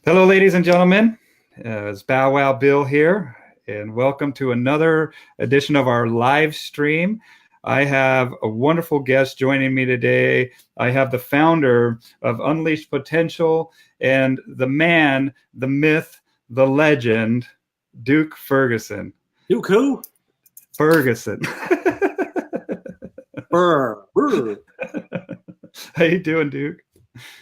Hello, ladies and gentlemen. It's Bow Wow Bill here, and welcome to another edition of our live stream. I have a wonderful guest joining me today. I have the founder of Unleashed Potential and the man, the myth, the legend, Duke Ferguson. Duke who? Ferguson. Brr. How you doing, Duke?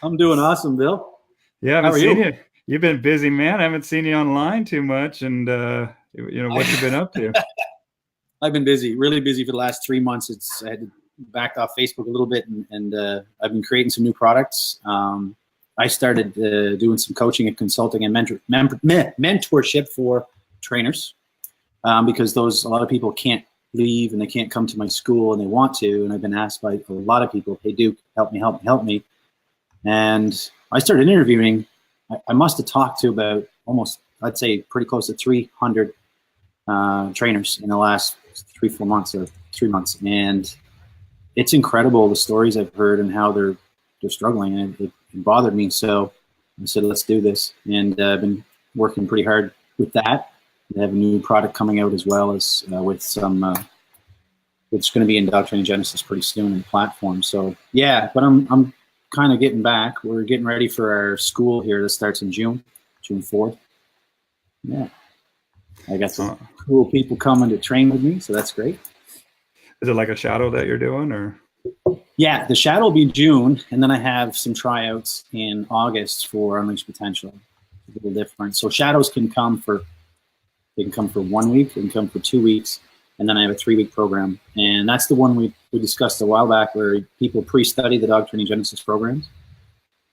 I'm doing awesome, Bill. Yeah, I haven't seen you. You've been busy, man. I haven't seen you online too much, and what you been up to? I've been busy, really busy for the last 3 months. I had backed off Facebook a little bit, and I've been creating some new products. I started doing some coaching and consulting and mentorship for trainers because a lot of people can't leave and they can't come to my school and they want to. And I've been asked by a lot of people, "Hey, Duke, help me." And I started interviewing. I must have talked to about almost, I'd say, pretty close to 300 trainers in the last 3 months, and it's incredible the stories I've heard and how they're struggling, and it bothered me. So I said, let's do this, and I've been working pretty hard with that. I have a new product coming out as well as with some. It's going to be in Dog Training Genesis pretty soon in the platform. So yeah, but I'm kind of getting back. We're getting ready for our school here that starts in June 4th. Yeah, I got some cool people coming to train with me, so that's great. Is it like a shadow that you're doing, or? Yeah, the shadow will be June, and then I have some tryouts in August for Unleashed Potential. It's a little different. So shadows can come for 1 week, they can come for 2 weeks, and then I have a 3-week program. And that's the one we discussed a while back, where people pre-study the Dog Training Genesis programs,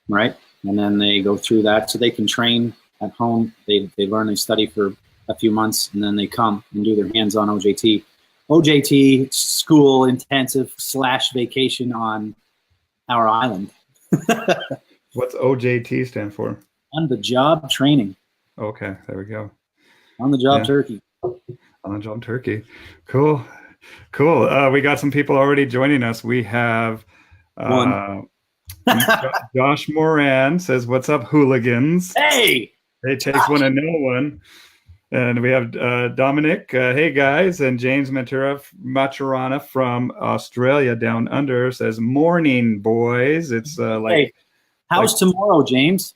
right? And then they go through that so they can train at home. They learn, they study for a few months, and then they come and do their hands-on OJT. OJT, school intensive / vacation on our island. What's OJT stand for? On the job training. Okay, there we go. On the job turkey. On the job turkey. Cool. We got some people already joining us. We have Josh Moran says, "What's up, hooligans?" Hey! It takes one to know one. And we have Dominic, hey guys, and James Maturana from Australia down under says, "Morning, boys." It's hey, how's tomorrow, James?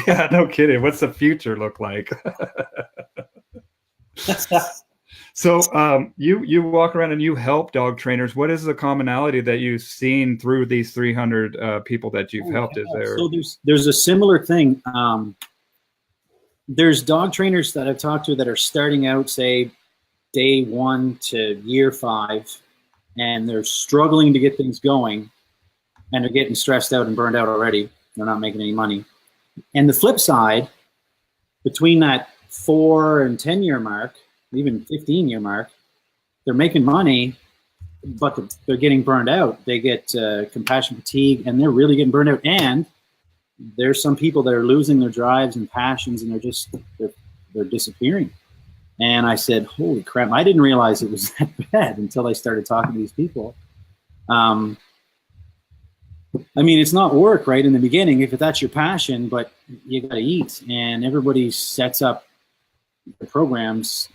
Yeah, no kidding. What's the future look like? So you walk around and you help dog trainers. What is the commonality that you've seen through these 300 people that you've helped? Is there? So there's a similar thing. There's dog trainers that I've talked to that are starting out, say, day 1 to year 5, and they're struggling to get things going, and they're getting stressed out and burned out already. They're not making any money. And the flip side, between that 4 and 10 year mark, even 15-year mark, they're making money, but they're getting burned out. They get compassion fatigue, and they're really getting burned out. And there's some people that are losing their drives and passions, and they're disappearing. And I said, holy crap, I didn't realize it was that bad until I started talking to these people. I mean, it's not work, right, in the beginning, if that's your passion, but you got to eat. And everybody sets up the programs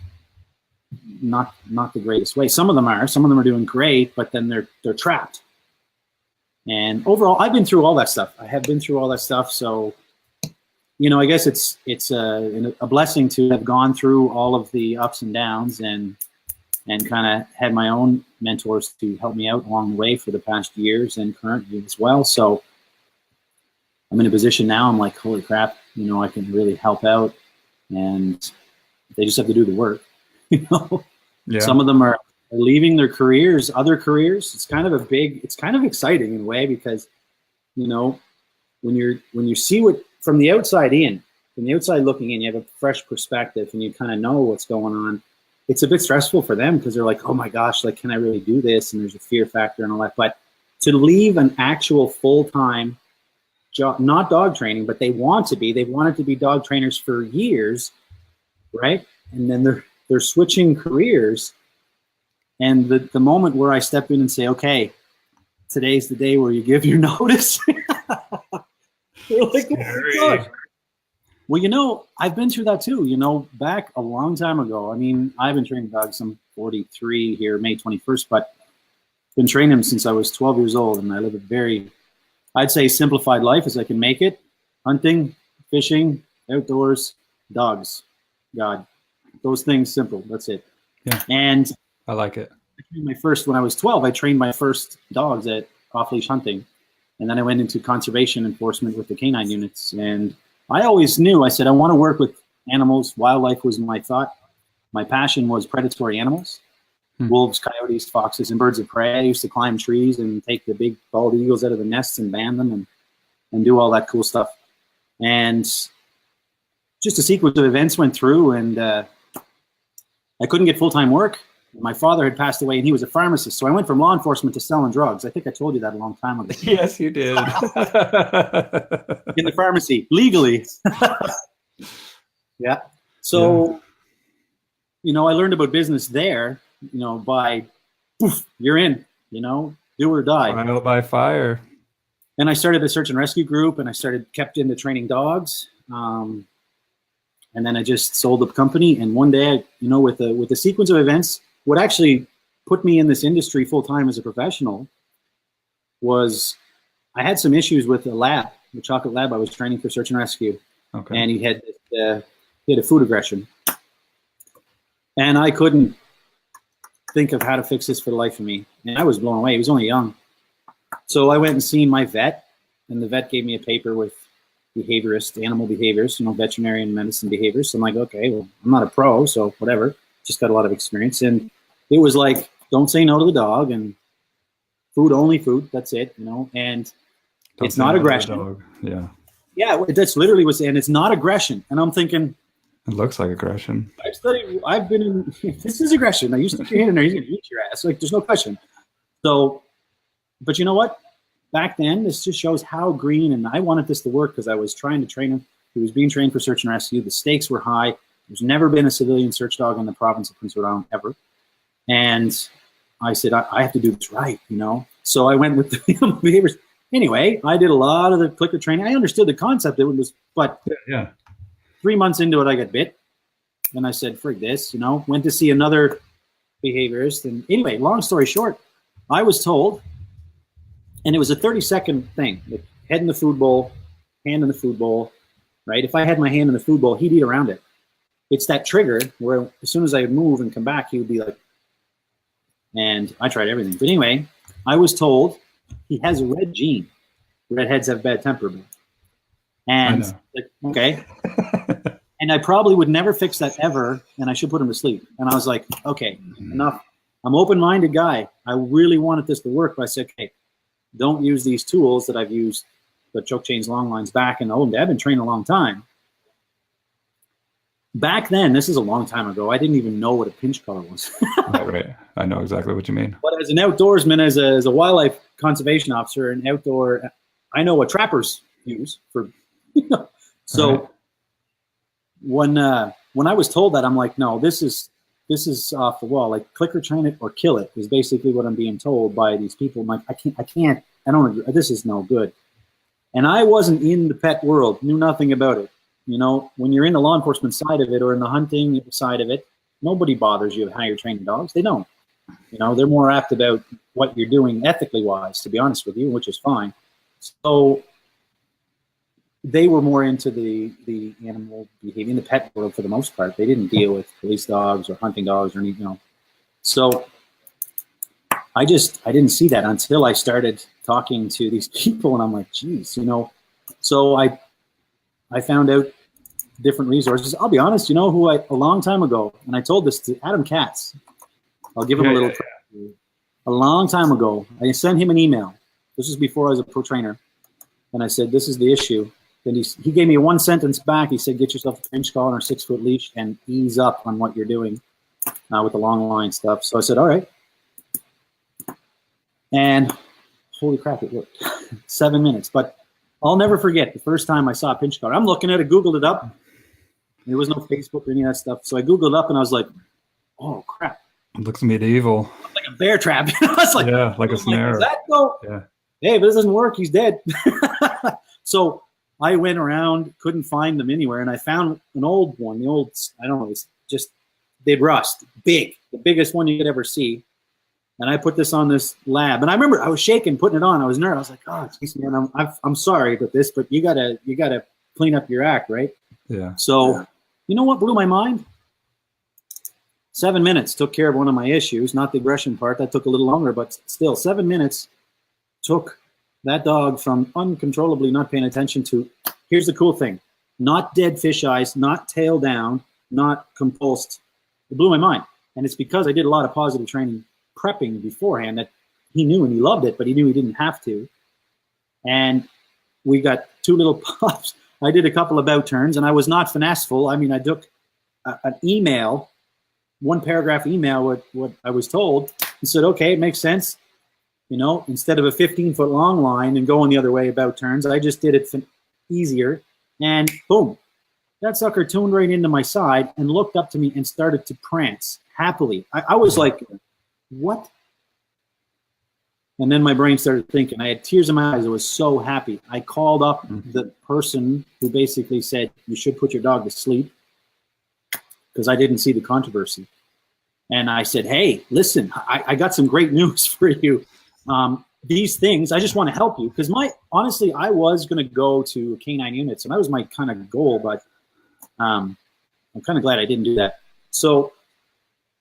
not the greatest way. Some of them are doing great, but then they're trapped. And overall, I've been through all that stuff. I have been through all that stuff. So, I guess it's a blessing to have gone through all of the ups and downs and kind of had my own mentors to help me out along the way for the past years and currently as well. So I'm in a position now, I'm like, holy crap, I can really help out, and they just have to do the work. Yeah. Some of them are leaving their careers, other careers. It's kind of exciting in a way, because, when you see what from the outside looking in, you have a fresh perspective and you kind of know what's going on. It's a bit stressful for them because they're like, oh my gosh, like, can I really do this? And there's a fear factor and all that. But to leave an actual full-time job, not dog training, but they've wanted to be dog trainers for years, right? And then they're switching careers. And the moment where I step in and say, okay, today's the day where you give your notice. You're like, oh my gosh. Well, I've been through that too. Back a long time ago. I mean, I've been training dogs. I'm 43 here, May 21st, but been training them since I was 12 years old, and I live a very, I'd say, simplified life as I can make it. Hunting, fishing, outdoors, dogs. God, those things simple. That's it. Yeah. And I like it. When I was 12, I trained my first dogs at off-leash hunting. And then I went into conservation enforcement with the canine units. And I always knew, I said, I want to work with animals. Wildlife was my thought. My passion was predatory animals. Wolves, coyotes, foxes, and birds of prey. I used to climb trees and take the big bald eagles out of the nests and band them and do all that cool stuff. And just a sequence of events went through, and I couldn't get full-time work. My father had passed away, and he was a pharmacist. So I went from law enforcement to selling drugs. I think I told you that a long time ago. Yes, you did. In the pharmacy, legally. Yeah. So, I learned about business there, by, poof, you're in, do or die. Trial by fire. And I started a search and rescue group, and I kept into training dogs. And then I just sold the company. And one day, with a sequence of events, what actually put me in this industry full time as a professional was I had some issues with the chocolate lab I was training for search and rescue. Okay. And he had a food aggression. And I couldn't think of how to fix this for the life of me. And I was blown away. He was only young. So I went and seen my vet, and the vet gave me a paper with behaviorist, animal behaviors, veterinarian medicine behaviors. So I'm like, okay, well, I'm not a pro, so whatever. Just got a lot of experience. And it was like, don't say no to the dog, and only food. That's it, and Don't it's not aggression. Dog. Yeah. Yeah, that's literally and it's not aggression. And I'm thinking, it looks like aggression. I've been in, this is aggression. Now you stick your hand in there, he's going to eat your ass. Like, there's no question. So, but you know what? Back then, this just shows how green, and I wanted this to work because I was trying to train him. He was being trained for search and rescue. The stakes were high. There's never been a civilian search dog in the province of Prince Edward Island ever. And I said, I have to do this right, So I went with the behaviors. Anyway, I did a lot of the clicker training. I understood the concept. But 3 months into it, I got bit. And I said, frig this, went to see another behaviorist. And anyway, long story short, I was told, and it was a 30-second thing, like head in the food bowl, hand in the food bowl, right? If I had my hand in the food bowl, he'd eat around it. It's that trigger where as soon as I would move and come back, he would be like, and I tried everything. But anyway, I was told he has a red gene. Redheads have bad temperament. And like, okay. And I probably would never fix that ever, and I should put him to sleep. And I was like, okay, enough. I'm an open-minded guy. I really wanted this to work, but I said, okay, don't use these tools that I've used, the choke chains, long lines back in the old day. I've been training a long time. Back then, this is a long time ago, I didn't even know what a pinch collar was. Right. I know exactly what you mean. But as an outdoorsman, as a wildlife conservation officer, an outdoor, I know what trappers use for, So right. When I was told that, I'm like, no, this is off the wall. Like, clicker train it or kill it is basically what I'm being told by these people. I'm like, I don't agree. This is no good. And I wasn't in the pet world, knew nothing about it. When you're in the law enforcement side of it or in the hunting side of it, nobody bothers you with how you're training dogs. They don't. They're more apt about what you're doing ethically wise, to be honest with you, which is fine. So they were more into the animal behavior in the pet world for the most part. They didn't deal with police dogs or hunting dogs or anything. So I didn't see that until I started talking to these people, and I'm like, geez, So I found out different resources. I'll be honest, a long time ago, and I told this to Adam Katz. I'll give him a little. A long time ago, I sent him an email. This was before I was a pro trainer, and I said, "This is the issue." Then he gave me a one sentence back. He said, "Get yourself a pinch collar or 6-foot leash and ease up on what you're doing with the long line stuff." So I said, "All right," and holy crap, it worked. 7 minutes, but I'll never forget the first time I saw a pinch collar. I'm looking at it, Googled it up. There was no Facebook or any of that stuff. So I Googled it up and I was like, oh crap. It looks medieval. Like a bear trap. I was like, yeah, like a snare. Does that go? Yeah. Hey, if this doesn't work, he's dead. So I went around, couldn't find them anywhere, and I found an old one. The old, I don't know, it's just they'd rust, big, the biggest one you could ever see. And I put this on this lab, and I remember I was shaking putting it on. I was nervous. I was like, "Oh, geez, man, I'm sorry about this, but you gotta clean up your act, right?" Yeah. So, you know what blew my mind? 7 minutes took care of one of my issues, not the aggression part. That took a little longer, but still, 7 minutes took that dog from uncontrollably not paying attention to, here's the cool thing, not dead fish eyes, not tail down, not compulsed. It blew my mind. And it's because I did a lot of positive training prepping beforehand that he knew and he loved it, but he knew he didn't have to. And we got 2 little pups. I did a couple of bout turns, and I was not finesseful. I mean, I took an email, 1 paragraph email, what I was told, and said, okay, it makes sense. You know, instead of a 15-foot long line and going the other way about turns, I just did it easier. And boom, that sucker tuned right into my side and looked up to me and started to prance happily. I was like, what? And then my brain started thinking. I had tears in my eyes. I was so happy. I called up the person who basically said, you should put your dog to sleep, because I didn't see the controversy. And I said, hey, listen, I got some great news for you. These things, I just want to help you, because honestly, I was going to go to canine units, and that was my kind of goal, but I'm kind of glad I didn't do that. So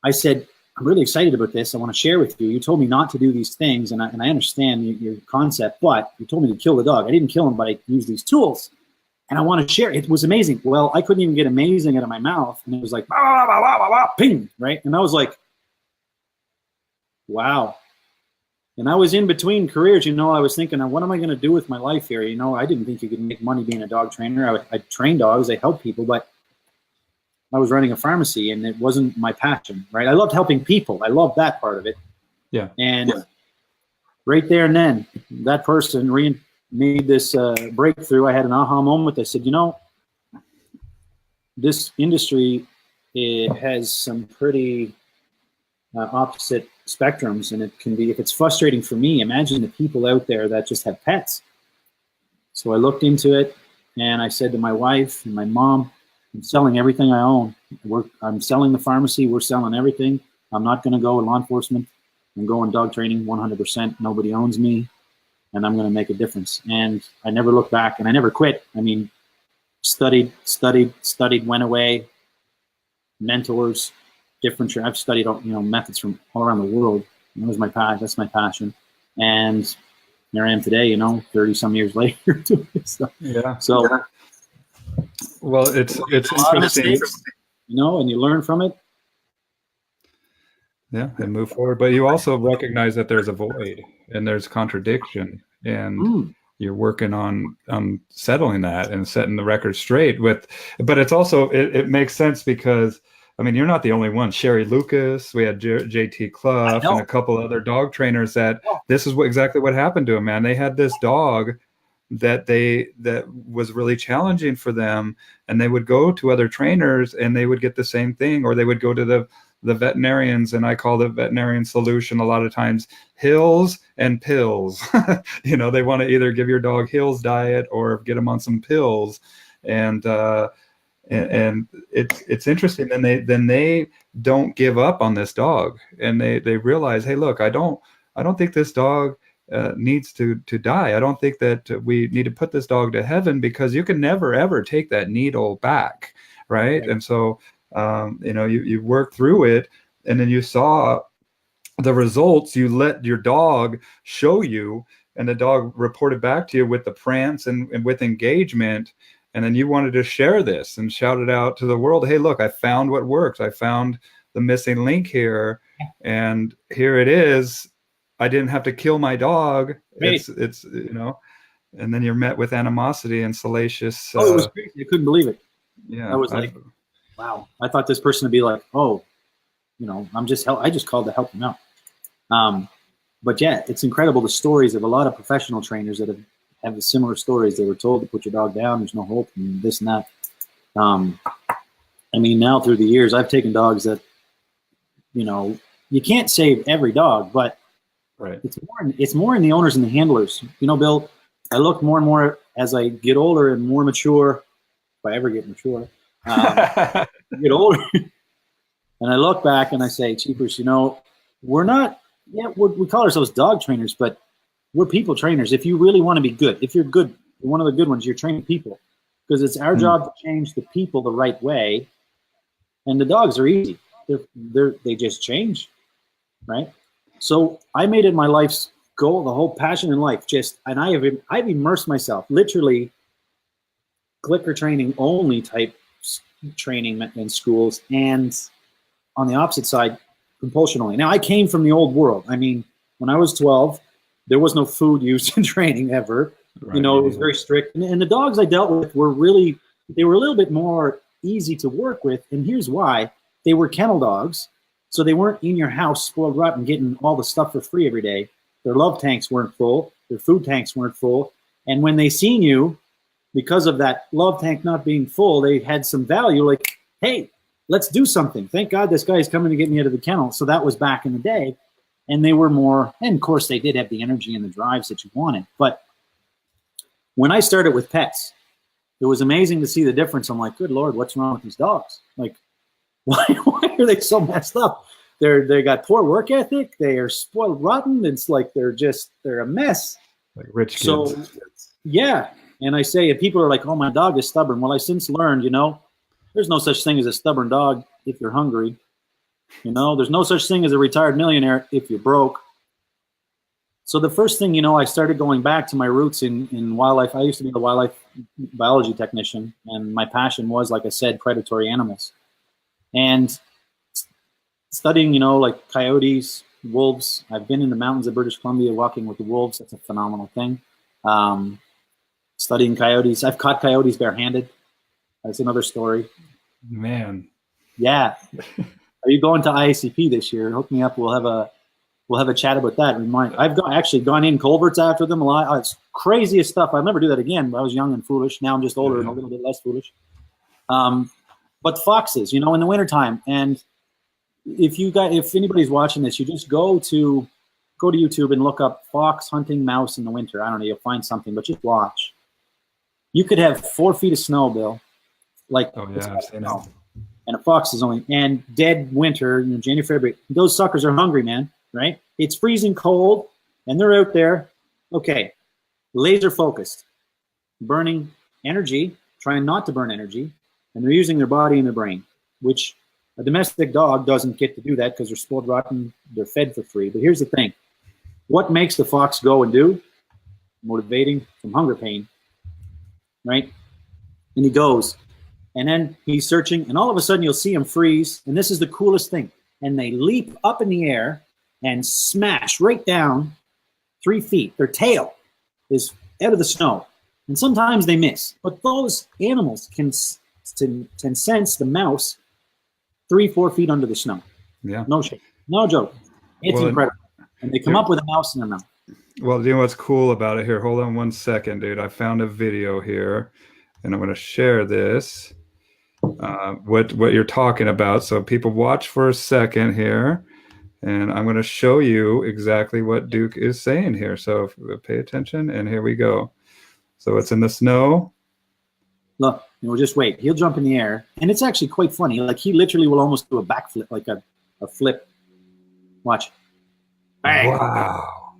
I said, I'm really excited about this. I want to share with you. You told me not to do these things, and I understand your concept, but you told me to kill the dog. I didn't kill him, but I used these tools, and I want to share. It was amazing. Well, I couldn't even get amazing out of my mouth, and it was like, bah, bah, bah, bah, bah, bah, ping, right? And I was like, wow. And I was in between careers, you know. I was thinking, what am I going to do with my life here? You know, I didn't think you could make money being a dog trainer. I train dogs, I help people, but I was running a pharmacy, and it wasn't my passion, right? I loved helping people. I loved that part of it. Yeah. And right there and then, that person made this breakthrough. I had an aha moment. I said, you know, this industry, it has some pretty opposite spectrums, and it can be, if it's frustrating for me, imagine the people out there that just have pets. So I looked into it, and I said to my wife and my mom, I'm selling everything I own. I'm selling the pharmacy. We're selling everything. I'm not going to go in law enforcement. I'm going dog training 100%. Nobody owns me, and I'm going to make a difference. And I never looked back, and I never quit. I mean, studied, went away, mentors, different. I've studied, methods from all around the world. That was my passion. That's my passion. And here I am today, 30 some years later doing this stuff. Yeah. So, well, it's interesting, and you learn from it. Yeah, and move forward. But you also recognize that there's a void and there's contradiction, and you're working on settling that and setting the record straight with. But it's also it makes sense because, I mean, you're not the only one. Sherry Lucas, we had JT Clough, and a couple other dog trainers that this is exactly what happened to them, man. They had this dog that was really challenging for them, and they would go to other trainers and they would get the same thing, or they would go to the veterinarians, and I call the veterinarian solution a lot of times hills and pills. They want to either give your dog Hills diet or get them on some pills, and it's interesting. Then they don't give up on this dog, and they realize, hey, look, I don't think this dog needs to die. I don't think that we need to put this dog to heaven, because you can never ever take that needle back, right? And so you work through it, and then you saw the results. You let your dog show you, and the dog reported back to you with the prance and with engagement. And then you wanted to share this and shout it out to the world. Hey, look, I found what works. I found the missing link here, and here it is. I didn't have to kill my dog. Right. It's and then you're met with animosity and salacious. It was crazy. I couldn't believe it. Yeah. I was like, wow. I thought this person would be like, I just called to help him out. But yeah, it's incredible, the stories of a lot of professional trainers that have the similar stories. They were told to put your dog down, there's no hope, and this and that. I mean, now through the years, I've taken dogs that, you can't save every dog, but right. It's more in the owners and the handlers. Bill, I look more and more as I get older and more mature, if I ever get mature, get older, and I look back and I say, Cheapers, we're not, we call ourselves dog trainers, but we're people trainers. If you really want to be good, if you're good, you're one of the good ones, you're training people, because it's our job to change the people the right way. And the dogs are easy. They just change, right? So I made it my life's goal, the whole passion in life. And I've immersed myself, literally, clicker training only type training in schools, and on the opposite side, compulsion only. Now, I came from the old world. I mean, when I was 12, there was no food used in training ever. Right. It was very strict. And the dogs I dealt with they were a little bit more easy to work with. And here's why. They were kennel dogs, so they weren't in your house spoiled rotten getting all the stuff for free every day. Their love tanks weren't full. Their food tanks weren't full. And when they seen you, because of that love tank not being full, they had some value, like, hey, let's do something. Thank God this guy's coming to get me out of the kennel. So that was back in the day. And they were more, and of course they did have the energy and the drives that you wanted. But when I started with pets, it was amazing to see the difference. I'm like, good Lord, what's wrong with these dogs? Like, why are they so messed up? They got poor work ethic. They are spoiled rotten. It's like they're a mess. Like rich kids. So, yeah. And I say, and people are like, oh, my dog is stubborn. Well, I since learned, there's no such thing as a stubborn dog if you're hungry. There's no such thing as a retired millionaire if you're broke. So the first thing, I started going back to my roots in wildlife. I used to be a wildlife biology technician, and my passion was, like I said, predatory animals. And studying, like coyotes, wolves. I've been in the mountains of British Columbia walking with the wolves. That's a phenomenal thing. Studying coyotes. I've caught coyotes barehanded. That's another story. Man. Yeah. Are you going to IACP this year? Hook me up. We'll have a chat about that. I've actually gone in culverts after them a lot. It's craziest stuff. I'll never do that again. I was young and foolish. Now I'm just older and a little bit less foolish. But foxes, in the wintertime. And if anybody's watching this, you just go to YouTube and look up fox hunting mouse in the winter. I don't know, you'll find something, but just watch. You could have 4 feet of snow, Bill. Like, oh yeah, I've seen it. And a fox is and dead winter, January, February. Those suckers are hungry, man, right? It's freezing cold, and they're out there. Okay, laser focused, burning energy, trying not to burn energy, and they're using their body and their brain, which a domestic dog doesn't get to do that because they're spoiled rotten, they're fed for free. But here's the thing. What makes the fox go and do? Motivating from hunger pain, right? And he goes, and then he's searching, and all of a sudden you'll see him freeze, and this is the coolest thing. And they leap up in the air and smash right down 3 feet. Their tail is out of the snow. And sometimes they miss. But those animals can sense the mouse 3-4 feet under the snow. Yeah. No shit. No joke. It's incredible. And they come up with a mouse in their mouth. Well, what's cool about it here? Hold on 1 second, dude. I found a video here, and I'm going to share this. What you're talking about. So people watch for a second here, and I'm going to show you exactly what Duke is saying here. So pay attention, and here we go. So it's in the snow. Look, just wait. He'll jump in the air, and it's actually quite funny. Like, he literally will almost do a backflip, like a flip. Watch. Bang. Wow.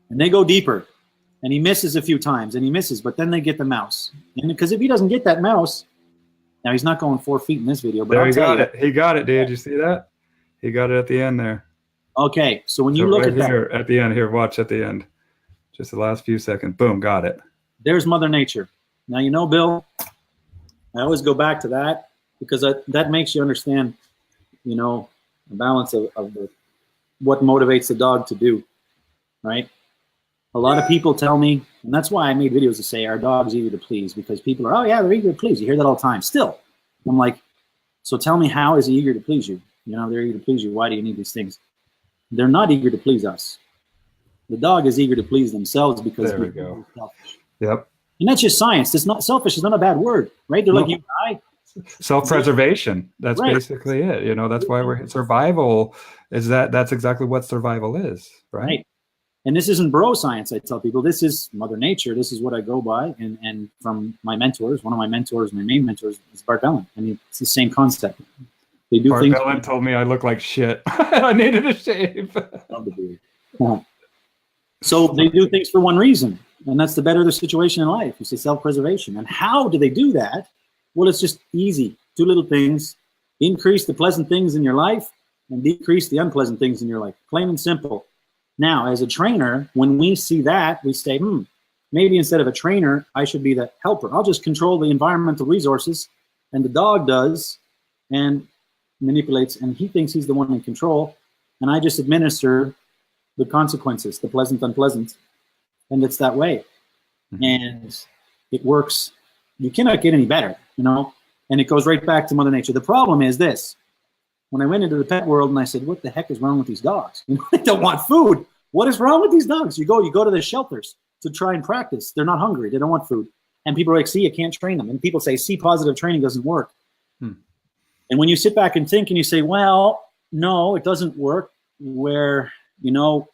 And they go deeper, and he misses a few times, and he misses, but then they get the mouse. And because if he doesn't get that mouse, now he's not going 4 feet in this video, but there, he got it. He got it, dude. You see that? He got it at the end there. Okay, so when you look right at here, that, at the end here, watch at the end. Just the last few seconds. Boom, got it. There's Mother Nature. Now, Bill, I always go back to that because that makes you understand, the balance of what motivates the dog to do, right? A lot of people tell me, and that's why I made videos to say our dog's eager to please, because people are, oh yeah, they're eager to please. You hear that all the time. Still, I'm like, so tell me, how is he eager to please you? They're eager to please you. Why do you need these things? They're not eager to please us. The dog is eager to please themselves because there we go. Selfish. Yep. And that's just science. It's not selfish. Is not a bad word, right? They're like, you and I. Self-preservation. That's right. Basically it. That's why we're survival. That's exactly what survival is, right? And this isn't bro science, I tell people. This is Mother Nature. This is what I go by. And from my mentors, one of my mentors, my main mentors, is Bart Bellin. I mean, it's the same concept. They do Bart things. Bellin told me I look like shit. I needed a shave. So they do things for one reason, and that's to better their situation in life. You say self-preservation. And how do they do that? Well, it's just easy. 2 little things. Increase the pleasant things in your life and decrease the unpleasant things in your life. Plain and simple. Now, as a trainer, when we see that, we say, maybe instead of a trainer, I should be the helper. I'll just control the environmental resources, and the dog does and manipulates, and he thinks he's the one in control, and I just administer the consequences, the pleasant, unpleasant, and it's that way. And it works. You cannot get any better, you know, and it goes right back to Mother Nature. The problem is this. When I went into the pet world and I said, what the heck is wrong with these dogs? You know, they don't want food. What is wrong with these dogs? You go to the shelters to try and practice. They're not hungry. They don't want food. And people are like, see, you can't train them. And people say, see, positive training doesn't work. And when you sit back and think and you say, well, no, it doesn't work, where, you know,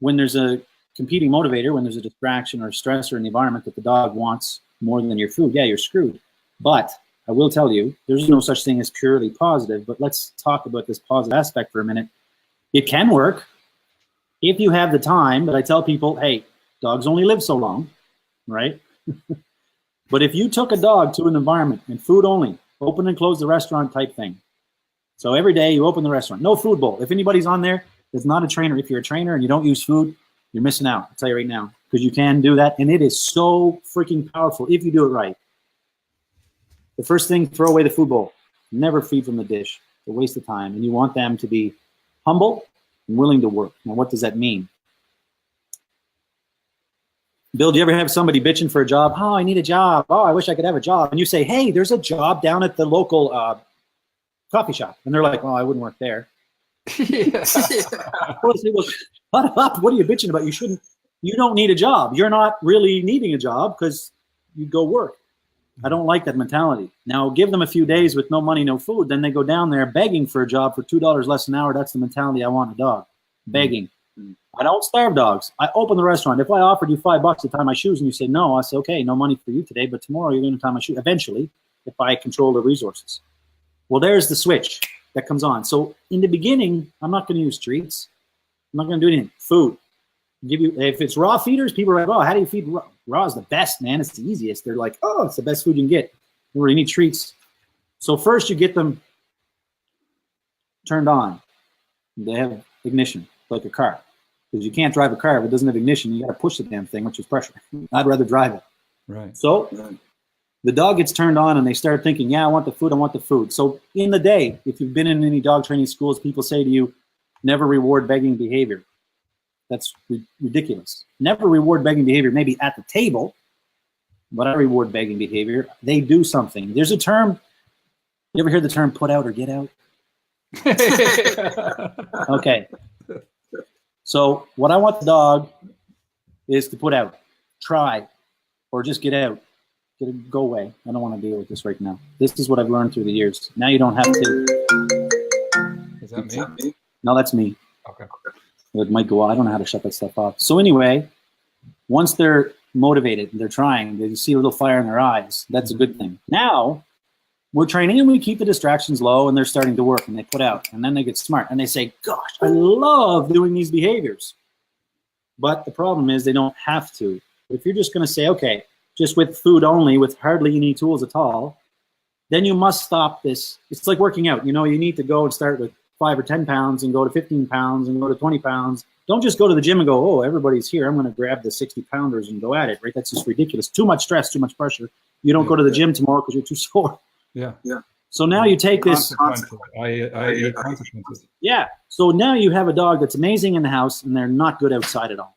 when there's a competing motivator, when there's a distraction or a stressor in the environment that the dog wants more than your food, yeah, you're screwed. But I will tell you, there's no such thing as purely positive, but let's talk about this positive aspect for a minute. It can work if you have the time, but I tell people, hey, dogs only live so long, right? But if you took a dog to an environment and food only, open and close the restaurant type thing. So every day you open the restaurant, no food bowl. If anybody's on there that's not a trainer, if you're a trainer and you don't use food, you're missing out. I'll tell you right now, because you can do that. And it is so freaking powerful if you do it right. The first thing, throw away the food bowl. Never feed from the dish. It's a waste of time. And you want them to be humble and willing to work. Now, what does that mean? Bill, do you ever have somebody bitching for a job? Oh, I need a job. Oh, I wish I could have a job. And you say, hey, there's a job down at the local coffee shop. And they're like, oh, I wouldn't work there. Well, I say, well, shut up. What are you bitching about? You don't need a job. You're not really needing a job because you go work. I don't like that mentality. Now, give them a few days with no money, no food. Then they go down there begging for a job for $2 less an hour. That's the mentality I want a dog. Begging. I don't starve dogs. I open the restaurant. If I offered you $5 to tie my shoes and you say no, I say, okay, no money for you today, but tomorrow you're going to tie my shoes. Eventually, if I control the resources. Well, there's the switch that comes on. So in the beginning, I'm not going to use treats. I'm not going to do anything. Food. Give you, if it's raw feeders, people are like, oh, how do you feed raw? Raw is the best, man. It's the easiest. They're like, oh, it's the best food you can get. You really need treats. So first you get them turned on. They have ignition, like a car. Because you can't drive a car if it doesn't have ignition. You got to push the damn thing, which is pressure. I'd rather drive it. Right. So the dog gets turned on and they start thinking, yeah, I want the food, I want the food. So in the day, if you've been in any dog training schools, people say to you, never reward begging behavior. That's ridiculous. Never reward begging behavior, maybe at the table, but I reward begging behavior. They do something. There's a term, you ever hear the term put out or get out? Okay. So what I want the dog is to put out, try, or just get out. Go away. I don't want to deal with this right now. This is what I've learned through the years. Now you don't have to. Is that me? No, that's me. Okay. It might go off. I don't know how to shut that stuff off. So anyway, once they're motivated and they're trying, they see a little fire in their eyes. That's a good thing. Now we're training and we keep the distractions low and they're starting to work and they put out and then they get smart and they say, gosh, I love doing these behaviors. But the problem is they don't have to. If you're just going to say, okay, just with food only, with hardly any tools at all, then you must stop this. It's like working out. You know, you need to go and start with 5 or 10 pounds and go to 15 pounds and go to 20 pounds. Don't just go to the gym and go, oh, everybody's here. I'm going to grab the 60 pounders and go at it, right? That's just ridiculous. Too much stress, too much pressure. You don't go to the gym tomorrow because you're too sore. Yeah. So now you take this. Consequences. Yeah. So now you have a dog that's amazing in the house and they're not good outside at all.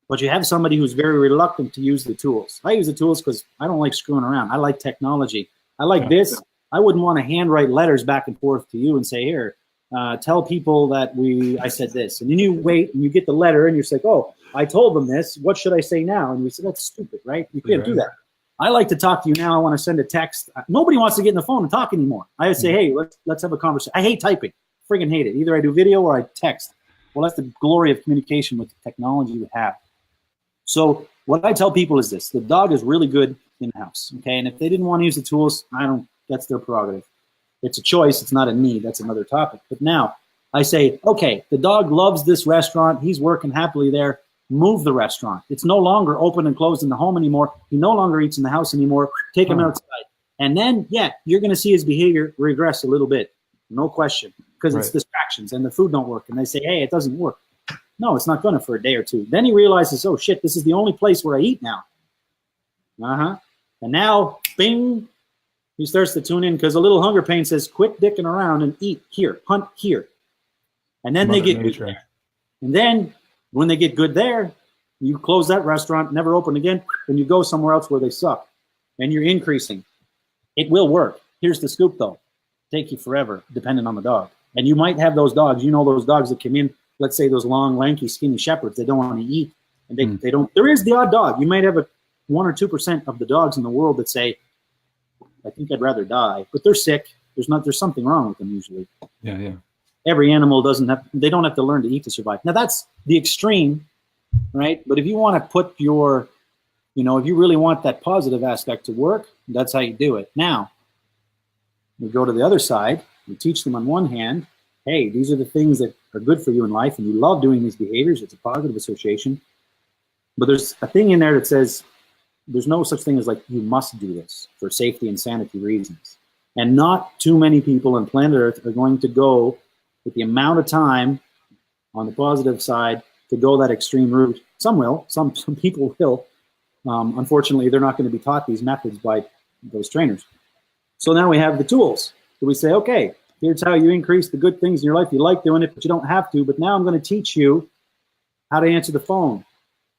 But you have somebody who's very reluctant to use the tools. I use the tools because I don't like screwing around. I like technology. I like this. I wouldn't want to handwrite letters back and forth to you and say, here, tell people that I said this. And then you wait and you get the letter and you're like, oh, I told them this. What should I say now? And we say, that's stupid, right? You can't do that. I like to talk to you now. I want to send a text. Nobody wants to get in the phone and talk anymore. I would say, hey, let's have a conversation. I hate typing. Friggin' hate it. Either I do video or I text. Well, that's the glory of communication with the technology we have. So what I tell people is this: the dog is really good in the house, okay? And if they didn't want to use the tools, that's their prerogative. It's a choice, it's not a need. That's another topic. But now I say, okay, the dog loves this restaurant. He's working happily there. Move the restaurant. It's no longer open and closed in the home anymore. He no longer eats in the house anymore. Take him outside. And then, yeah, you're going to see his behavior regress a little bit. No question. Because it's distractions and the food don't work. And they say, hey, it doesn't work. No, it's not going to for a day or two. Then he realizes, oh, shit, this is the only place where I eat now. And now, bing, he starts to tune in because a little hunger pain says, quit dicking around and eat here, hunt here. And then they get good there. And then when they get good there, you close that restaurant, never open again, and you go somewhere else where they suck. And you're increasing. It will work. Here's the scoop, though. Take you forever, depending on the dog. And you might have those dogs, those dogs that come in, let's say those long, lanky, skinny shepherds, they don't want to eat. And they don't. There is the odd dog. You might have 1 or 2% of the dogs in the world that say, I think I'd rather die, but they're sick. There's something wrong with them usually. Yeah. Every animal they don't have to learn to eat to survive. Now that's the extreme, right? But if you want to put if you really want that positive aspect to work, that's how you do it. Now, we go to the other side. We teach them on one hand, hey, these are the things that are good for you in life, and you love doing these behaviors. It's a positive association. But there's a thing in there that says there's no such thing as like you must do this for safety and sanity reasons. And not too many people on planet Earth are going to go with the amount of time on the positive side to go that extreme route. Some will, some people will. Unfortunately, they're not going to be taught these methods by those trainers. So now we have the tools. So we say, okay, here's how you increase the good things in your life. You like doing it, but you don't have to. But now I'm going to teach you how to answer the phone.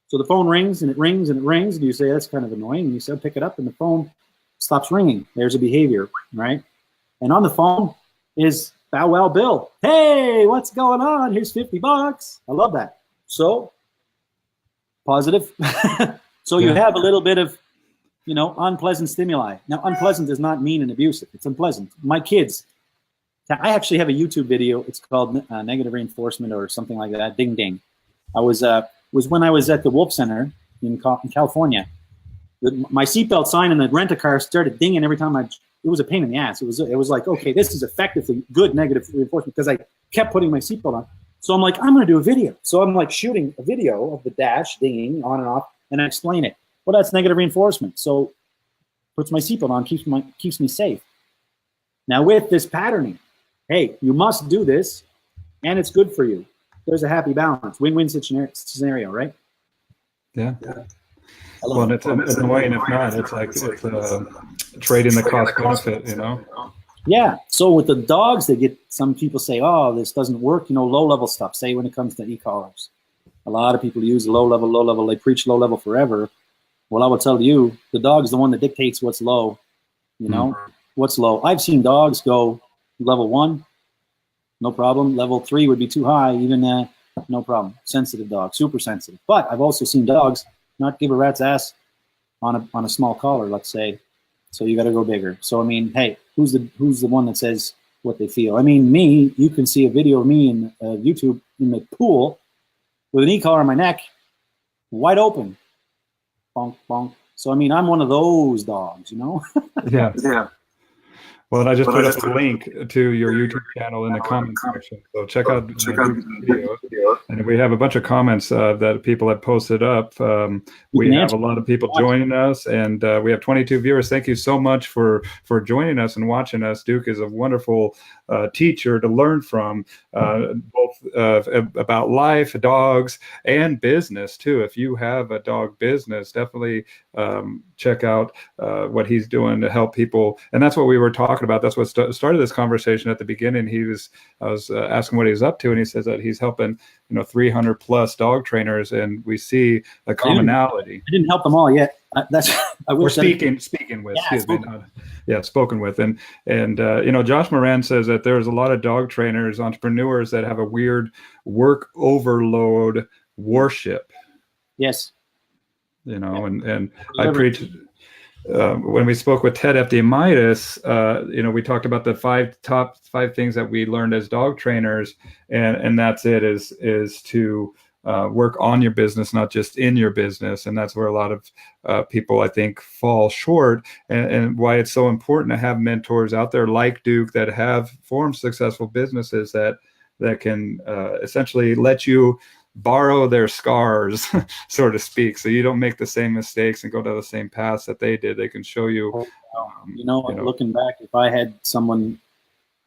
So the phone rings and it rings and it rings. And you say, that's kind of annoying. And you say, pick it up, and the phone stops ringing. There's a behavior, right? And on the phone is Bow Wow Bill. Hey, what's going on? Here's $50. I love that. So positive. So you have a little bit of, unpleasant stimuli. Now, unpleasant does not mean an abusive. It's unpleasant. My kids, I actually have a YouTube video. It's called Negative Reinforcement or something like that. Ding, ding. Was when I was at the Wolf Center in California. My seatbelt sign in the rent-a-car started dinging every time it was a pain in the ass. It was like, okay, this is effectively good negative reinforcement because I kept putting my seatbelt on. So I'm like, I'm going to do a video. So I'm like shooting a video of the dash dinging on and off, and I explain it. Well, that's negative reinforcement. So puts my seatbelt on, keeps me safe. Now with this patterning, hey, you must do this, and it's good for you. There's a happy balance, win-win scenario, right? Yeah. Well, it's annoying if not. It's like trading the cost benefit, Yeah. So with the dogs, some people say, oh, this doesn't work. Low-level stuff. Say when it comes to e-collars, a lot of people use low level. They preach low level forever. Well, I will tell you, the dog's the one that dictates what's low. What's low. I've seen dogs go level 1. No problem. Level 3 would be too high. Even no problem. Sensitive dog, super sensitive. But I've also seen dogs not give a rat's ass on a small collar, let's say. So you got to go bigger. So I mean, hey, who's the one that says what they feel? I mean, me. You can see a video of me in YouTube in the pool with an e-collar on my neck, wide open, bonk bonk. So I mean, I'm one of those dogs, Yeah. Well, I just put up a link to your YouTube channel in the comment section. So check out the video. And we have a bunch of comments that people have posted up. We have a lot of people joining us, and we have 22 viewers. Thank you so much for joining us and watching us. Duke is a wonderful teacher to learn from, both about life, dogs, and business too. If you have a dog business, definitely check out what he's doing to help people. And that's what we were talking about. That's what started this conversation at the beginning. I was asking what he's up to, and he says that he's helping 300 plus dog trainers, and we see a commonality. I didn't help them all yet. We're speaking with. Spoken with. And Josh Moran says that there's a lot of dog trainers, entrepreneurs that have a weird work overload worship. Yes. And I preach. when we spoke with Ted Epidemitis, we talked about the top five things that we learned as dog trainers, and that's it is to work on your business, not just in your business. And that's where a lot of people, I think, fall short, and why it's so important to have mentors out there like Duke that have formed successful businesses that can essentially let you borrow their scars, so to speak, so you don't make the same mistakes and go to the same paths that they did. They can show you. Looking back, if I had someone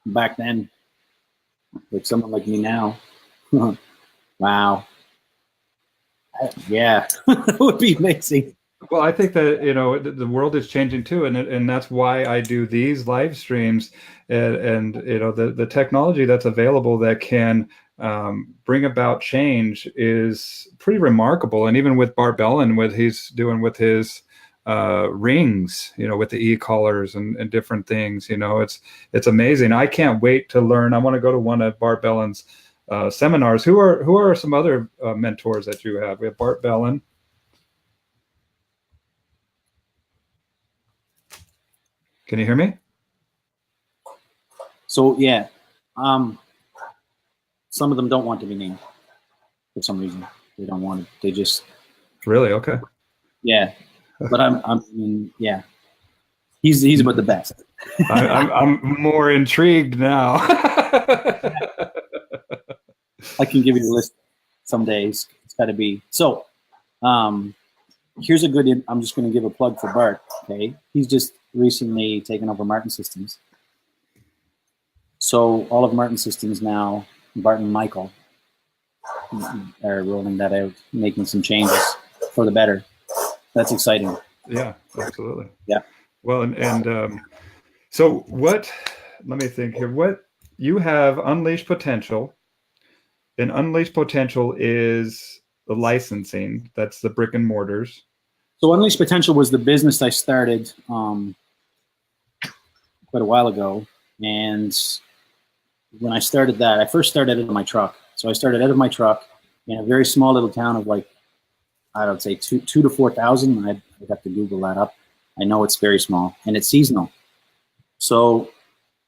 back then, like someone like me now, wow. Yeah, that would be amazing. Well, I think that the world is changing too, and that's why I do these live streams, and the technology that's available that can bring about change is pretty remarkable. And even with Bart Bellin, what he's doing with his rings, with the e-collars and different things, it's amazing. I can't wait to learn. I want to go to one of Bart Bellin's seminars. Who are some other mentors that you have? We have Bart Bellin. Can you hear me? So yeah, some of them don't want to be named for some reason. They don't want it. They just really okay. Yeah, but yeah. He's about the best. I'm more intrigued now. I can give you the list some days. It's got to be so. Here's a good. I'm just going to give a plug for Bart. Okay, he's just recently taken over Martin Systems. So all of Martin Systems now, Bart and Michael are rolling that out, making some changes for the better. That's exciting. Yeah, absolutely. Yeah. Well, and so what? Let me think here. What you have Unleashed Potential, and Unleashed Potential is the licensing. That's the brick and mortars. So Unleashed Potential was the business I started quite a while ago, and when I started that, I first started out of my truck. So I started out of my truck in a very small little town of like, I would say 2,000 to 4,000. I'd have to Google that up. I know it's very small and it's seasonal. So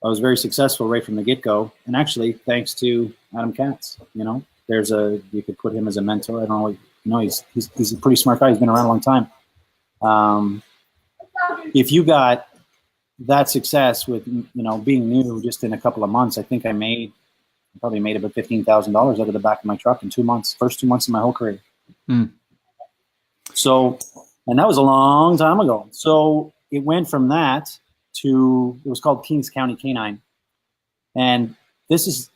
I was very successful right from the get-go. And actually, thanks to Adam Katz, you could put him as a mentor. I don't know, he's a pretty smart guy. He's been around a long time. If you got that success with, being new just in a couple of months, I think I probably made about $15,000 out of the back of my truck in 2 months, first 2 months of my whole career. So, and that was a long time ago. So it went from that to, it was called Kings County Canine. And this is,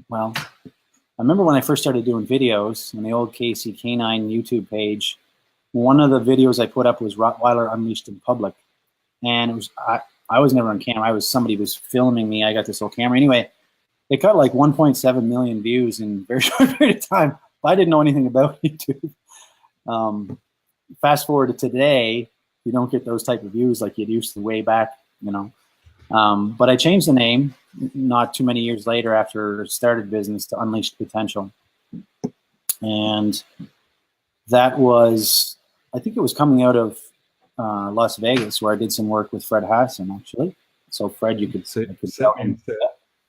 well, I remember when I first started doing videos on the old KC Canine YouTube page, one of the videos I put up was Rottweiler Unleashed in Public. And it was, I was never on camera. Somebody was filming me. I got this old camera. Anyway, it got like 1.7 million views in a very short period of time. I didn't know anything about YouTube. Fast forward to today, you don't get those type of views like you used to way back, But I changed the name not too many years later after I started business to Unleashed Potential. And that was, I think it was coming out of Las Vegas, where I did some work with Fred Hassan, actually. So Fred, you could tell him.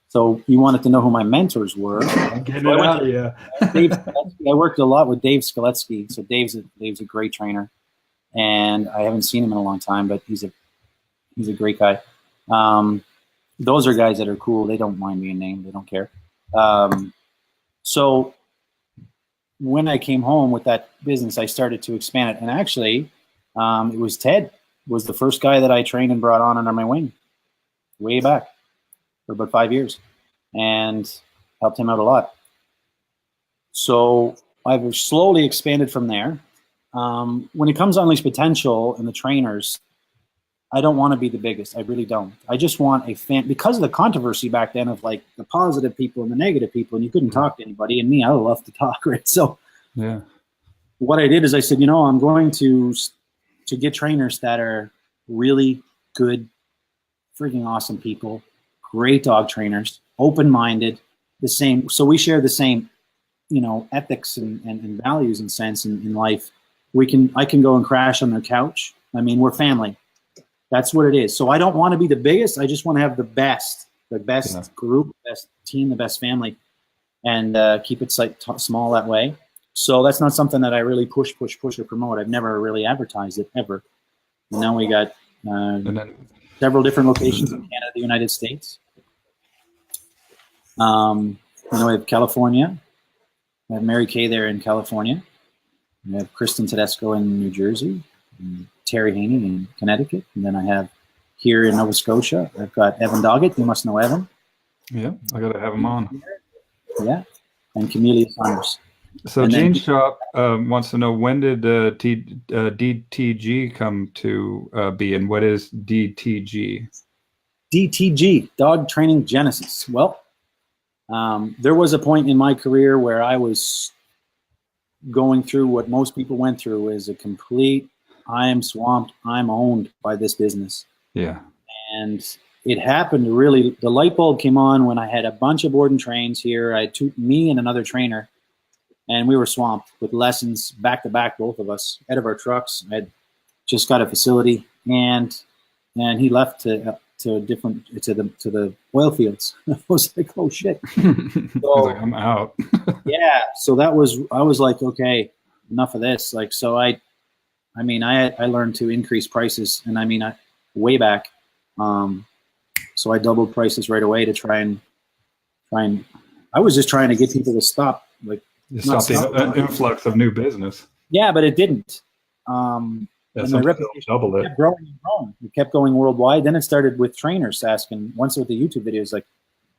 So you wanted to know who my mentors were. I'm getting it out of you. I worked a lot with Dave Skaletsky. So Dave's a great trainer, and I haven't seen him in a long time, but he's a great guy. Those are guys that are cool. They don't mind being named. They don't care. So when I came home with that business, I started to expand it, and actually, it was Ted was the first guy that I trained and brought on under my wing, way back for about 5 years, and helped him out a lot. So I've slowly expanded from there. When it comes to Unleashed Potential and the trainers, I don't want to be the biggest. I really don't. I just want a fan, because of the controversy back then of like the positive people and the negative people, and you couldn't talk to anybody. And me, I love to talk, right? So yeah, what I did is I said, I'm going to get trainers that are really good, freaking awesome people, great dog trainers, open-minded, the same. So we share the same, ethics and values and sense in life. I can go and crash on their couch I mean, we're family. That's what it is. So I don't want to be the biggest. I just want to have the best group, the best team, the best family, and keep it small that way. So that's not something that I really push or promote. I've never really advertised it ever. And now we got several different locations in Canada, the United States. We have California. I have Mary Kay there in California. We have Kristen Tedesco in New Jersey, and Terry Haney in Connecticut. And then I have here in Nova Scotia, I've got Evan Doggett. You must know Evan. Yeah, I got to have him on. Yeah, and Camellia Saunders. So Gene Shop wants to know, when did DTG come to be, and what is DTG? DTG, Dog Training Genesis. Well, there was a point in my career where I was going through what most people went through, is a complete, I am swamped, I'm owned by this business. Yeah. And it happened really, the light bulb came on when I had a bunch of board and trains here. I had me and another trainer, and we were swamped with lessons back to back, both of us, out of our trucks. I had just got a facility, and he left to the oil fields. I was like, oh shit. So, I was like, I'm out. Yeah. So I was like, okay, enough of this. Like, so I learned to increase prices, and way back. So I doubled prices right away to try and I was just trying to get people to stop, stop the influx of new business. Yeah, but it didn't. Yeah, my reputation double it. kept growing and growing. It kept going worldwide. Then it started with trainers asking, once with the YouTube videos, like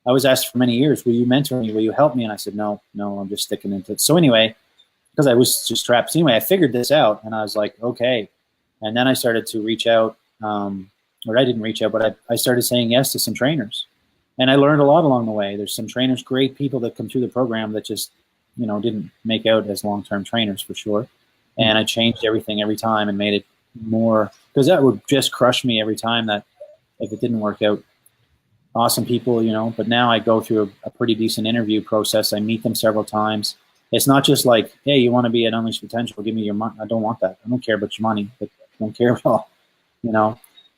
I was asked for many years, will you mentor me? Will you help me? And I said, no, I'm just sticking into it. So anyway, because I was just trapped. Anyway, I figured this out, and I was like, okay. And then I started to reach out, or I didn't reach out, but I started saying yes to some trainers. And I learned a lot along the way. There's some trainers, great people that come through the program that just, didn't make out as long-term trainers for sure. And I changed everything every time and made it more, because that would just crush me every time that if it didn't work out. Awesome people, but now I go through a pretty decent interview process. I meet them several times. It's not just like, hey, you want to be at Unleashed Potential, give me your money. I don't want that. I don't care about your money, but I don't care at all,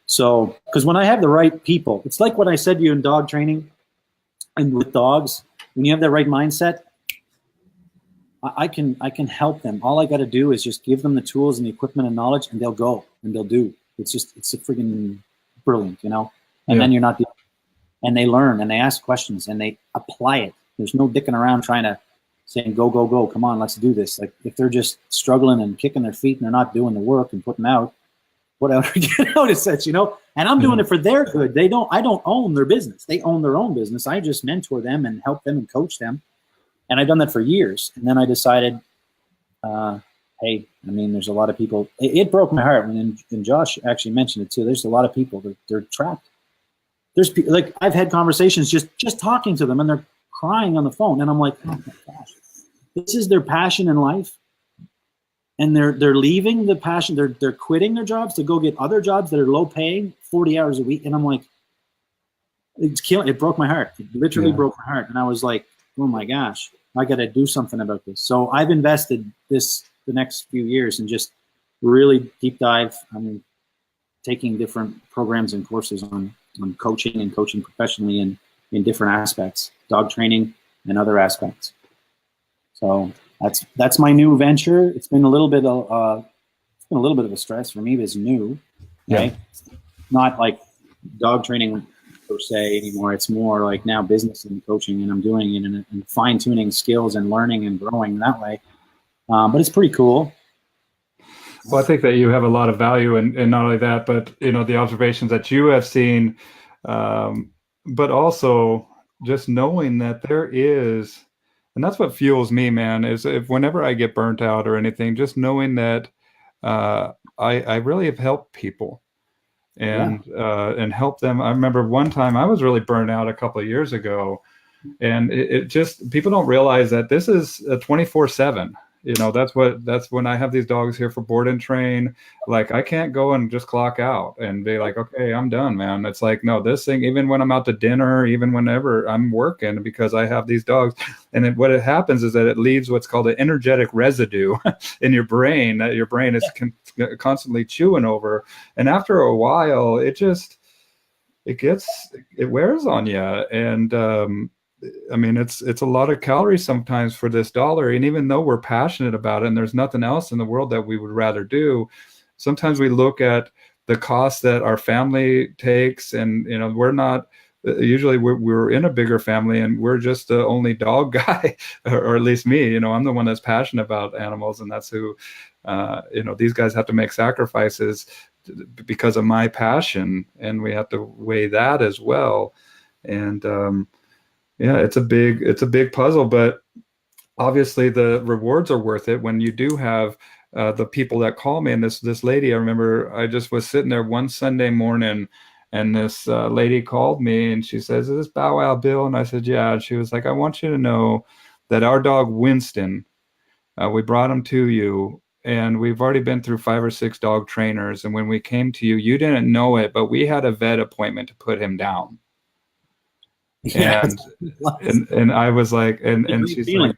So, because when I have the right people, it's like what I said to you in dog training and with dogs, when you have the right mindset, I can help them. All I got to do is just give them the tools and the equipment and knowledge, and they'll go and they'll do. It's a friggin' brilliant, And then you're not, and they learn and they ask questions and they apply it. There's no dicking around trying to saying, go, go, go. Come on, let's do this. Like if they're just struggling and kicking their feet and they're not doing the work and putting out, whatever, get out, it says, and I'm doing it for their good. I don't own their business. They own their own business. I just mentor them and help them and coach them. And I've done that for years. And then I decided, hey, there's a lot of people. It broke my heart when, and Josh actually mentioned it too. There's a lot of people that they're trapped. There's people, like I've had conversations just talking to them, and they're crying on the phone. And I'm like, oh my gosh, this is their passion in life. And they're leaving the passion. They're quitting their jobs to go get other jobs that are low paying, 40 hours a week. And I'm like, it broke my heart. It literally broke my heart. And I was like, oh my gosh, I got to do something about this. So I've invested the next few years in just really deep dive. Taking different programs and courses on coaching and coaching professionally in different aspects, dog training and other aspects. So that's my new venture. It's been a little bit of a stress for me, but it's new. Okay? Yeah. Not like dog training per se anymore. It's more like now business and coaching, and I'm doing it and fine tuning skills and learning and growing that way. But it's pretty cool. Well, I think that you have a lot of value in not only that, but the observations that you have seen, but also just knowing that there is, and that's what fuels me, man, is if whenever I get burnt out or anything, just knowing that I really have helped people and help them. I remember one time I was really burnt out a couple of years ago, and it just, people don't realize that this is a 24/7. That's when I have these dogs here for board and train. Like, I can't go and just clock out and be like, okay, I'm done, man. It's like, no, this thing, even when I'm out to dinner, even whenever I'm working, because I have these dogs. And what it happens is that it leaves what's called an energetic residue in your brain that your brain is constantly chewing over. And after a while, it wears on you. And I mean, it's a lot of calories sometimes for this dollar. And even though we're passionate about it and there's nothing else in the world that we would rather do, sometimes we look at the cost that our family takes. And, we're not, usually we're in a bigger family and we're just the only dog guy, or at least me, I'm the one that's passionate about animals. And that's who, these guys have to make sacrifices because of my passion. And we have to weigh that as well. And, yeah, it's a big puzzle, but obviously the rewards are worth it when you do have the people that call me. And this lady, I remember I just was sitting there one Sunday morning, and this lady called me and she says, "Is this Bow Wow Bill?" And I said, "Yeah." And she was like, "I want you to know that our dog Winston, we brought him to you, and we've already been through 5 or 6 dog trainers. And when we came to you, you didn't know it, but we had a vet appointment to put him down." And I was like, and she's like,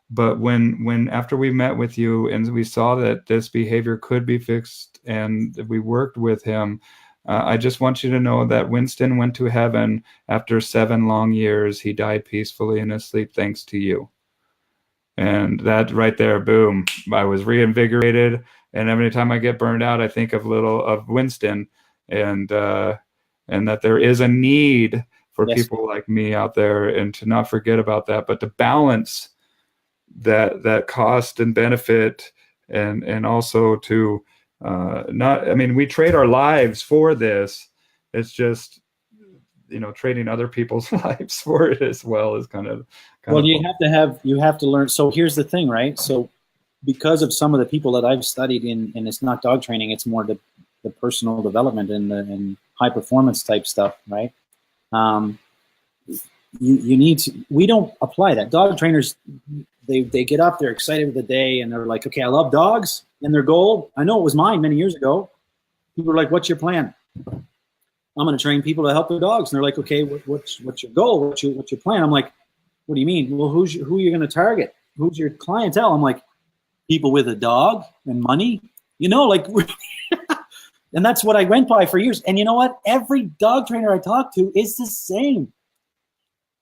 but when after we met with you and we saw that this behavior could be fixed and we worked with him, I just want you to know that Winston went to heaven after 7 long years. He died peacefully in his sleep thanks to you. And that right there, boom, I was reinvigorated. And every time I get burned out, I think of Winston, and that there is a need for people like me out there, and to not forget about that, but to balance that cost and benefit, and also to we trade our lives for this. It's just, trading other people's lives for it as well is kind of you have to learn. So here's the thing, right? So because of some of the people that I've studied and it's not dog training, it's more the personal development and high performance type stuff, right? You need to, we don't apply that. Dog trainers, they get up, they're excited with the day, and they're like, okay, I love dogs, and their goal, I know it was mine many years ago. People were like, what's your plan? I'm going to train people to help their dogs. And they're like, okay, what's your goal? What's your plan? I'm like, what do you mean? Well, who are you going to target? Who's your clientele? I'm like, people with a dog and money, and that's what I went by for years. And you know what? Every dog trainer I talk to is the same.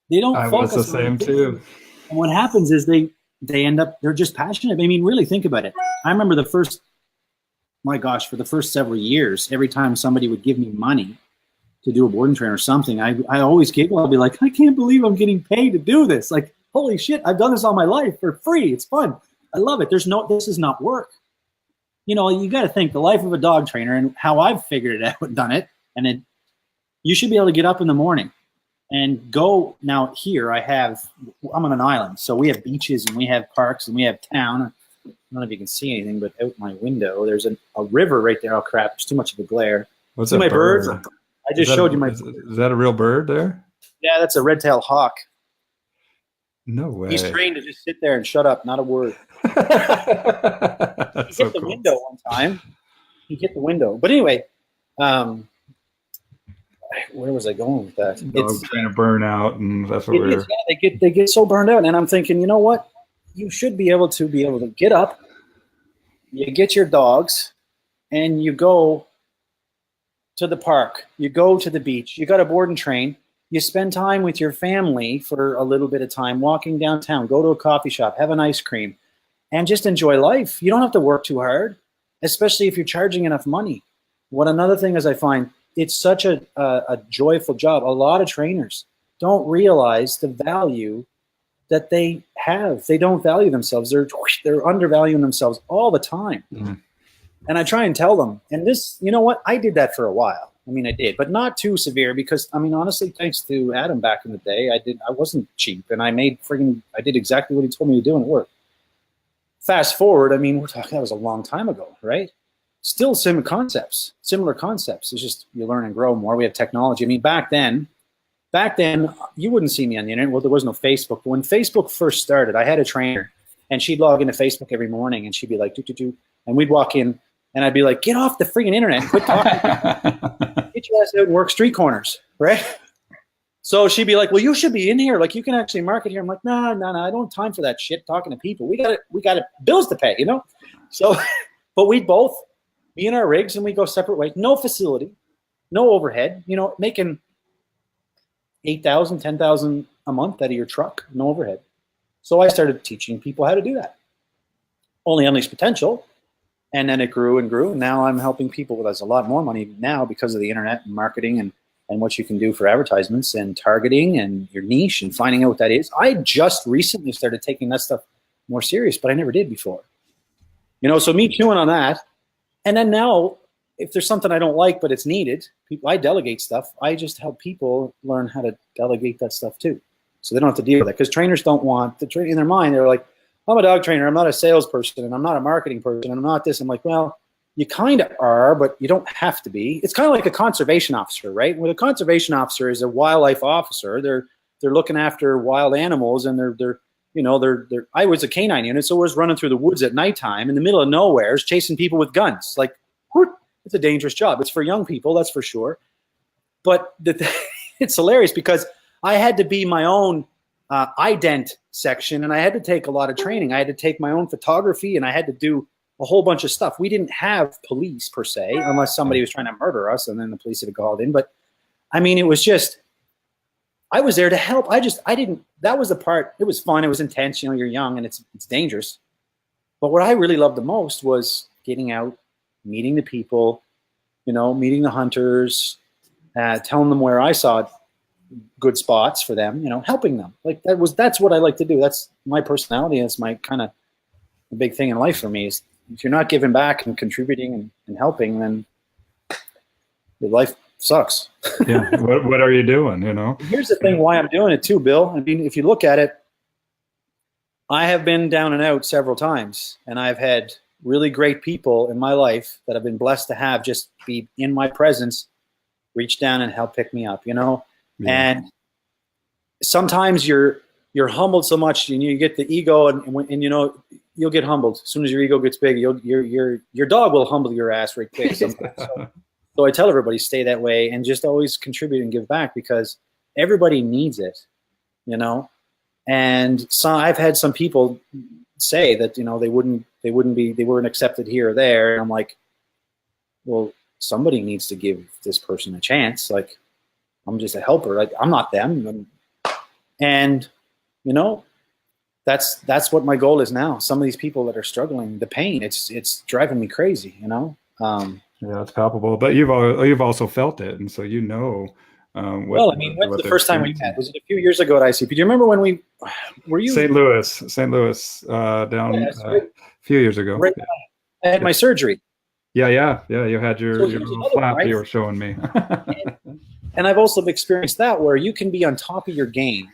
They don't focus on the same too. And what happens is they end up, they're just passionate. I mean, really think about it. I remember for the first several years, every time somebody would give me money to do a board and train or something, I always giggle. I'll be like, I can't believe I'm getting paid to do this. Like, holy shit, I've done this all my life for free. It's fun. I love it. This is not work. You got to think the life of a dog trainer and how I've figured it out and done it. And you should be able to get up in the morning and go. Now here I'm on an island, so we have beaches and we have parks and we have town. I don't know if you can see anything, but out my window, there's a river right there. Oh crap, there's too much of a glare. What's see my bird? I just showed you my. Is that a real bird there? Yeah, that's a red-tailed hawk. No way. He's trained to just sit there and shut up, not a word. He hit the window one time. He hit the window. But anyway, where was I going with that? It's trying to burn out, and that's what we're. Yeah, they get so burned out, and I'm thinking, you know what? You should be able to get up. You get your dogs, and you go to the park. You go to the beach. You got a board and train. You spend time with your family for a little bit of time, walking downtown, go to a coffee shop, have an ice cream, and just enjoy life. You don't have to work too hard, especially if you're charging enough money. Another thing is I find it's such a joyful job. A lot of trainers don't realize the value that they have. They don't value themselves. They're undervaluing themselves all the time. Mm-hmm. And I try and tell them, and this, you know what? I did that for a while. I mean, I did, but not too severe because, I mean, honestly, thanks to Adam back in the day, I wasn't cheap and I did exactly what he told me to do and it worked. Fast forward, I mean, that was a long time ago, right? Still similar concepts. It's just you learn and grow more. We have technology. I mean, back then, you wouldn't see me on the internet. Well, there was no Facebook. But when Facebook first started, I had a trainer And she'd log into Facebook every morning, and she'd be like, do. And we'd walk in, and I'd be like, get off the freaking internet and quit talking. Get your ass out and work street corners, right? So she'd be like, well, you should be in here. Like, you can actually market here. I'm like, no, I don't have time for that shit, talking to people. We got bills to pay, So, but we'd both be in our rigs, and we go separate ways. No facility, no overhead, making $8,000, $10,000 a month out of your truck, no overhead. So I started teaching people how to do that. Only unleashed potential. And then it grew and grew. And now I'm helping people with a lot more money now because of the internet and marketing and what you can do for advertisements and targeting and your niche and finding out what that is. I just recently started taking that stuff more serious, but I never did before. So me chewing on that. And then now, if there's something I don't like, but it's needed, I delegate stuff. I just help people learn how to delegate that stuff too. So they don't have to deal with it. Because trainers don't want the training in their mind. They're like, I'm a dog trainer. I'm not a salesperson, and I'm not a marketing person, and I'm not this. I'm like, well, you kind of are, but you don't have to be. It's kind of like a conservation officer, right? Well, a conservation officer is a wildlife officer. They're looking after wild animals, and they're I was a canine unit, so I was running through the woods at nighttime in the middle of nowhere, chasing people with guns. Like, it's a dangerous job. It's for young people, that's for sure. But it's hilarious because I had to be my own ident section, and I had to take a lot of training. I had to take my own photography, and I had to do a whole bunch of stuff. We didn't have police per se, unless somebody was trying to murder us, and then the police had called in. But I mean, it was just, I was there to help. That was the part. It was fun. It was intense. You're young, and it's dangerous. But what I really loved the most was getting out, meeting the people, meeting the hunters, telling them where I saw good spots for them, helping them. Like that's what I like to do. That's my personality. That's my kind of big thing in life for me is if you're not giving back and contributing and helping, then your life sucks. Yeah. What are you doing? Here's the thing why I'm doing it too, Bill. I mean, if you look at it, I have been down and out several times, and I've had really great people in my life that I've been blessed to have just be in my presence, reach down and help pick me up, Yeah. And sometimes you're humbled so much, and you get the ego, and you'll get humbled as soon as your ego gets big. Your dog will humble your ass right quick. So I tell everybody stay that way and just always contribute and give back because everybody needs it, And so I've had some people say that they weren't accepted here or there, and I'm like, well, somebody needs to give this person a chance. Like, I'm just a helper. Like, I'm not them. And that's what my goal is now. Some of these people that are struggling, the pain, it's driving me crazy, Yeah, it's palpable. But you've also felt it, and so well, I mean, when's the first time we met? Was it a few years ago at ICP? Do you remember when were you? St. Louis, down a few years ago. Right. I had my surgery. Yeah. You had your little flap, right? You were showing me. And I've also experienced that where you can be on top of your game,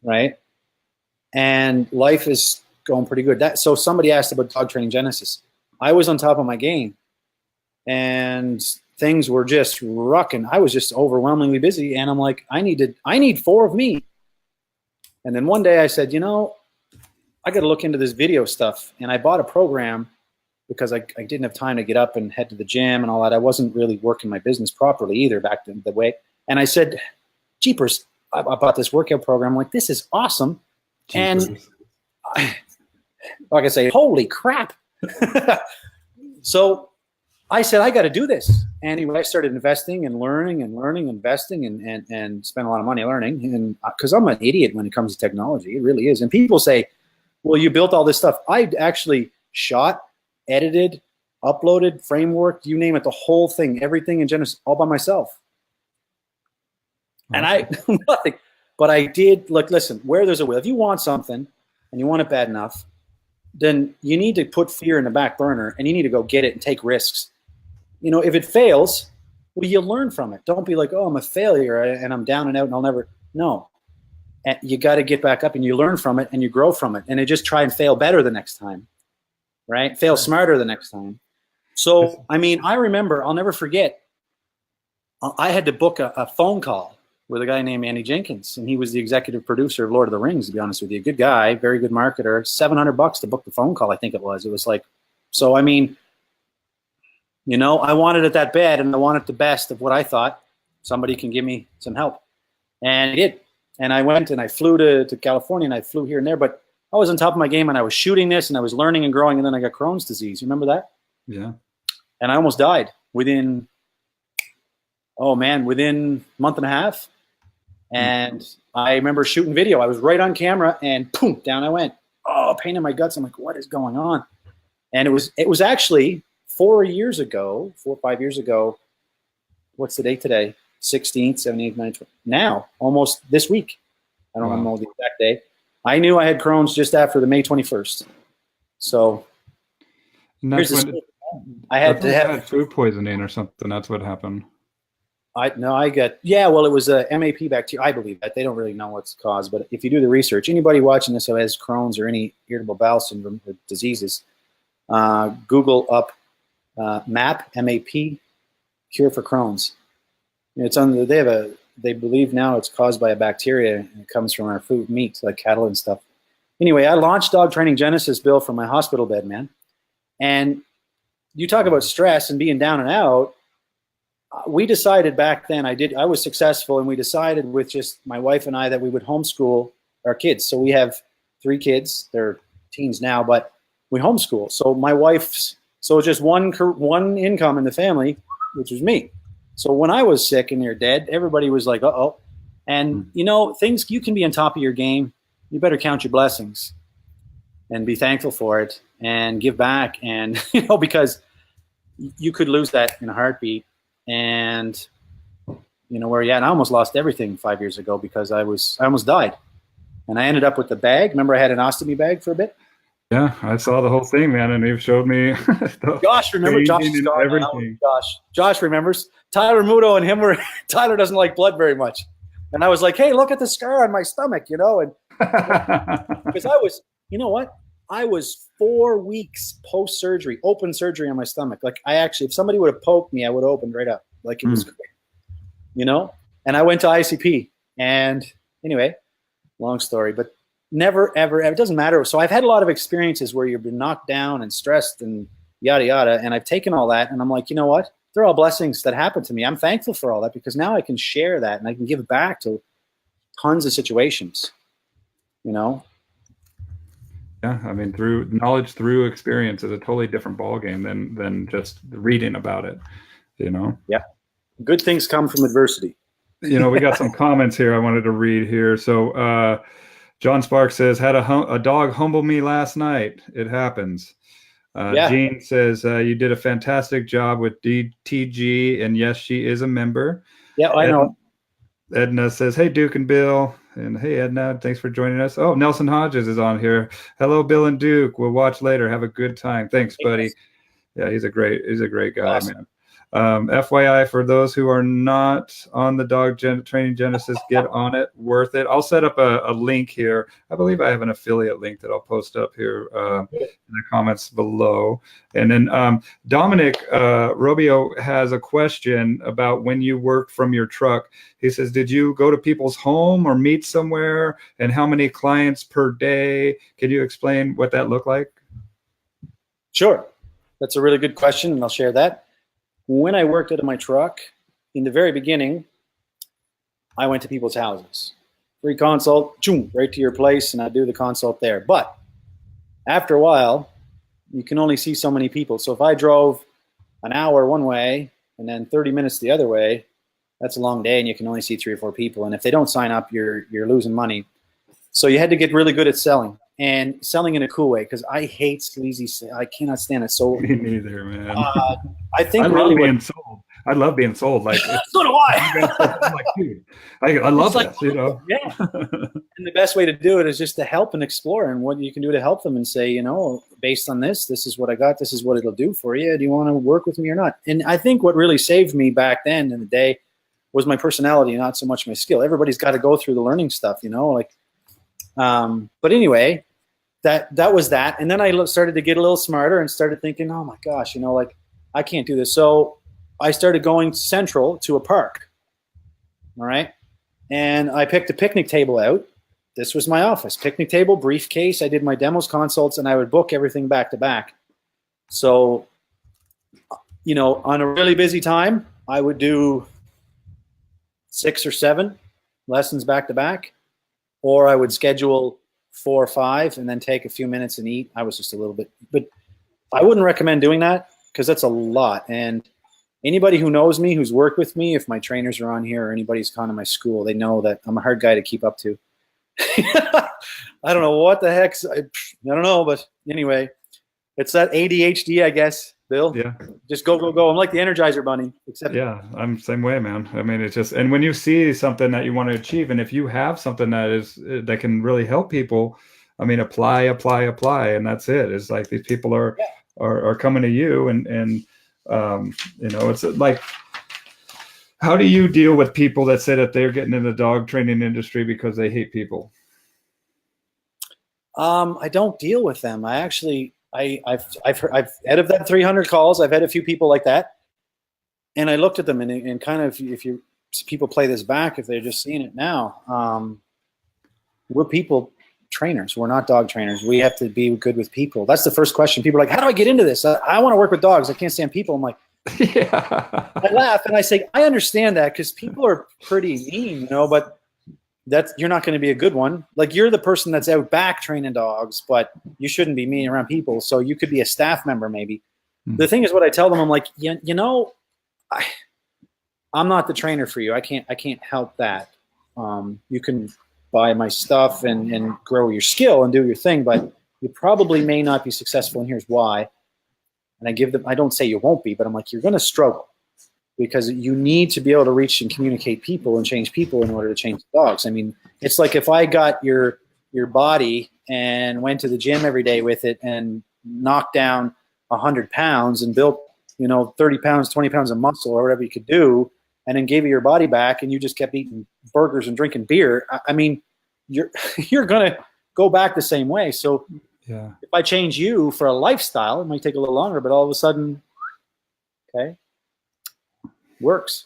right? And life is going pretty good. So somebody asked about dog training Genesis. I was on top of my game, and things were just rocking. I was just overwhelmingly busy, and I'm like, I need 4 of me. And then one day I said, I got to look into this video stuff, and I bought a program because I didn't have time to get up and head to the gym and all that. I wasn't really working my business properly either back then the way. And I said, jeepers, I bought this workout program. I'm like, this is awesome. Jeepers. And like I say, holy crap. So I said, I got to do this. Anyway, I started investing and learning, investing and spent a lot of money learning. And because I'm an idiot when it comes to technology, it really is. And people say, well, you built all this stuff. I actually shot, edited, uploaded, framework, you name it, the whole thing, everything in Genesis, all by myself. And nothing, but I did, listen, where there's a will, if you want something and you want it bad enough, then you need to put fear in the back burner and you need to go get it and take risks. If it fails, well, you learn from it. Don't be like, oh, I'm a failure and I'm down and out and I'll never, no. And you got to get back up and you learn from it and you grow from it. And you just try and fail better the next time. Right? Fail smarter the next time. So, I mean, I remember, I'll never forget, I had to book a phone call with a guy named Andy Jenkins, and he was the executive producer of Lord of the Rings, to be honest with you. Good guy, very good marketer. $700 to book the phone call, I think it was. It was like, so I mean, you know, I wanted it that bad, and I wanted the best of what I thought somebody can give me some help. And he did. And I went and I flew to California, and I flew here and there, but I was on top of my game, and I was shooting this, and I was learning and growing, and then I got Crohn's disease. You remember that? Yeah. And I almost died within a month and a half. And I remember shooting video. I was right on camera, and boom, down I went. Oh, pain in my guts. I'm like, what is going on? And it was actually 4 or 5 years ago. What's the date today? 16th, 17th, 19th. Now, almost this week. I don't know the exact day. I knew I had Crohn's just after the May 21st. So here's the I had to have food poisoning or something. That's what happened. It was a MAP bacteria. I believe that. They don't really know what's caused, but if you do the research, anybody watching this who has Crohn's or any irritable bowel syndrome or diseases, Google up MAP, cure for Crohn's. It's under, they believe now it's caused by a bacteria, and it comes from our food, meat, like cattle and stuff. Anyway, I launched Dog Training Genesis, Bill, from my hospital bed, man. And you talk about stress and being down and out. We decided back then, I was successful, and we decided with just my wife and I that we would homeschool our kids. So we have 3 kids. They're teens now, but we homeschool. So just one income in the family, which was me. So when I was sick and they're dead, everybody was like, uh-oh. And, you know, things, you can be on top of your game. You better count your blessings and be thankful for it and give back. And, you know, because you could lose that in a heartbeat. And, you know, where, and I almost lost everything 5 years ago because I almost died. And I ended up with the bag. Remember, I had an ostomy bag for a bit? Yeah, I saw the whole thing, man, and you've showed me. Josh, remember? Josh remembers. Tyler Muto and him Tyler doesn't like blood very much. And I was like, hey, look at the scar on my stomach, you know? And because you know what? I was 4 weeks post-surgery, open surgery on my stomach. Like, if somebody would have poked me, I would have opened right up. Like, it was great, you know? And I went to ICP. And anyway, long story, but never, ever, it doesn't matter. So I've had a lot of experiences where you've been knocked down and stressed and yada, yada. And I've taken all that, and I'm like, you know what? They're all blessings that happened to me. I'm thankful for all that because now I can share that and I can give back to tons of situations, you know? Yeah, I mean, through knowledge, through experience is a totally different ballgame than just reading about it, you know? Yeah. Good things come from adversity. You know, we got some comments here I wanted to read here. So John Sparks says, had a dog humble me last night. It happens. Jean says, you did a fantastic job with DTG, and yes, she is a member. Yeah, I know. Edna says, hey, Duke and Bill. And hey, Edna, thanks for joining us. Oh, Nelson Hodges is on here. Hello, Bill and Duke. We'll watch later. Have a good time. Thanks, buddy. Yeah, he's a great guy, awesome. Man. FYI, for those who are not on the Dog Training Genesis, get on it. Worth it. I'll set up a link here. I believe I have an affiliate link that I'll post up here in the comments below. And then Dominic Robio has a question about when you work from your truck. He says, did you go to people's home or meet somewhere? And how many clients per day? Can you explain what that looked like? Sure. That's a really good question, and I'll share that. When I worked out of my truck, in the very beginning, I went to people's houses. Free consult, right to your place, and I do the consult there. But after a while, you can only see so many people. So if I drove an hour one way and then 30 minutes the other way, that's a long day, and you can only see 3 or 4 people. And if they don't sign up, you're losing money. So you had to get really good at selling. And selling in a cool way, because I hate sleazy. I cannot stand it. So me neither, man. I think I love being sold. I love being sold. Like so do I. I'm like, dude, I love this. You know. Yeah. And the best way to do it is just to help and explore, and what you can do to help them, and say, you know, based on this is what I got. This is what it'll do for you. Do you want to work with me or not? And I think what really saved me back then in the day was my personality, not so much my skill. Everybody's got to go through the learning stuff, you know. Like, but anyway. That was that. And then I started to get a little smarter and started thinking, oh my gosh, you know, like I can't do this. So I started going central to a park. All right. and I picked a picnic table out. This was my office, picnic table, briefcase. I did my demos, consults, and I would book everything back to back. So, you know, on a really busy time, I would do 6 or 7 lessons back to back, or I would schedule 4 or 5 and then take a few minutes and eat. I was just a little bit, but I wouldn't recommend doing that because that's a lot. And anybody who knows me, who's worked with me, if my trainers are on here or anybody's gone to my school, they know that I'm a hard guy to keep up to. I don't know what the heck. I don't know, but anyway, it's that ADHD, I guess, Bill. Yeah. Just go, go, go. I'm like the Energizer Bunny. Except yeah, I'm the same way, man. I mean, it's just, and when you see something that you want to achieve, and if you have something that can really help people, I mean, apply, and that's it. It's like these people are coming to you, and you know, it's like, how do you deal with people that say that they're getting in the dog training industry because they hate people? I don't deal with them. I actually, I've out of that 300 calls, I've had a few people like that, and I looked at them and kind of, if you people play this back, if they're just seeing it now, we're people trainers. We're not dog trainers. We have to be good with people. That's the first question. People are like, how do I get into this? I want to work with dogs. I can't stand people. I'm like, yeah. I laugh and I say, I understand that because people are pretty mean, you know, but you're not going to be a good one. Like, you're the person that's out back training dogs, but you shouldn't be mean around people. So you could be a staff member maybe. Mm-hmm. The thing is, what I tell them, I'm like, you know, I'm not the trainer for you. I can't help that. You can buy my stuff and grow your skill and do your thing, but you probably may not be successful, and here's why. And I don't say you won't be, but I'm like, you're going to struggle because you need to be able to reach and communicate people and change people in order to change dogs. I mean, it's like if I got your body and went to the gym every day with it and knocked down 100 pounds and built, you know, 30 pounds, 20 pounds of muscle or whatever you could do, and then gave you your body back and you just kept eating burgers and drinking beer, I mean, you're going to go back the same way. So yeah, if I change you for a lifestyle, it might take a little longer, but all of a sudden, okay, works.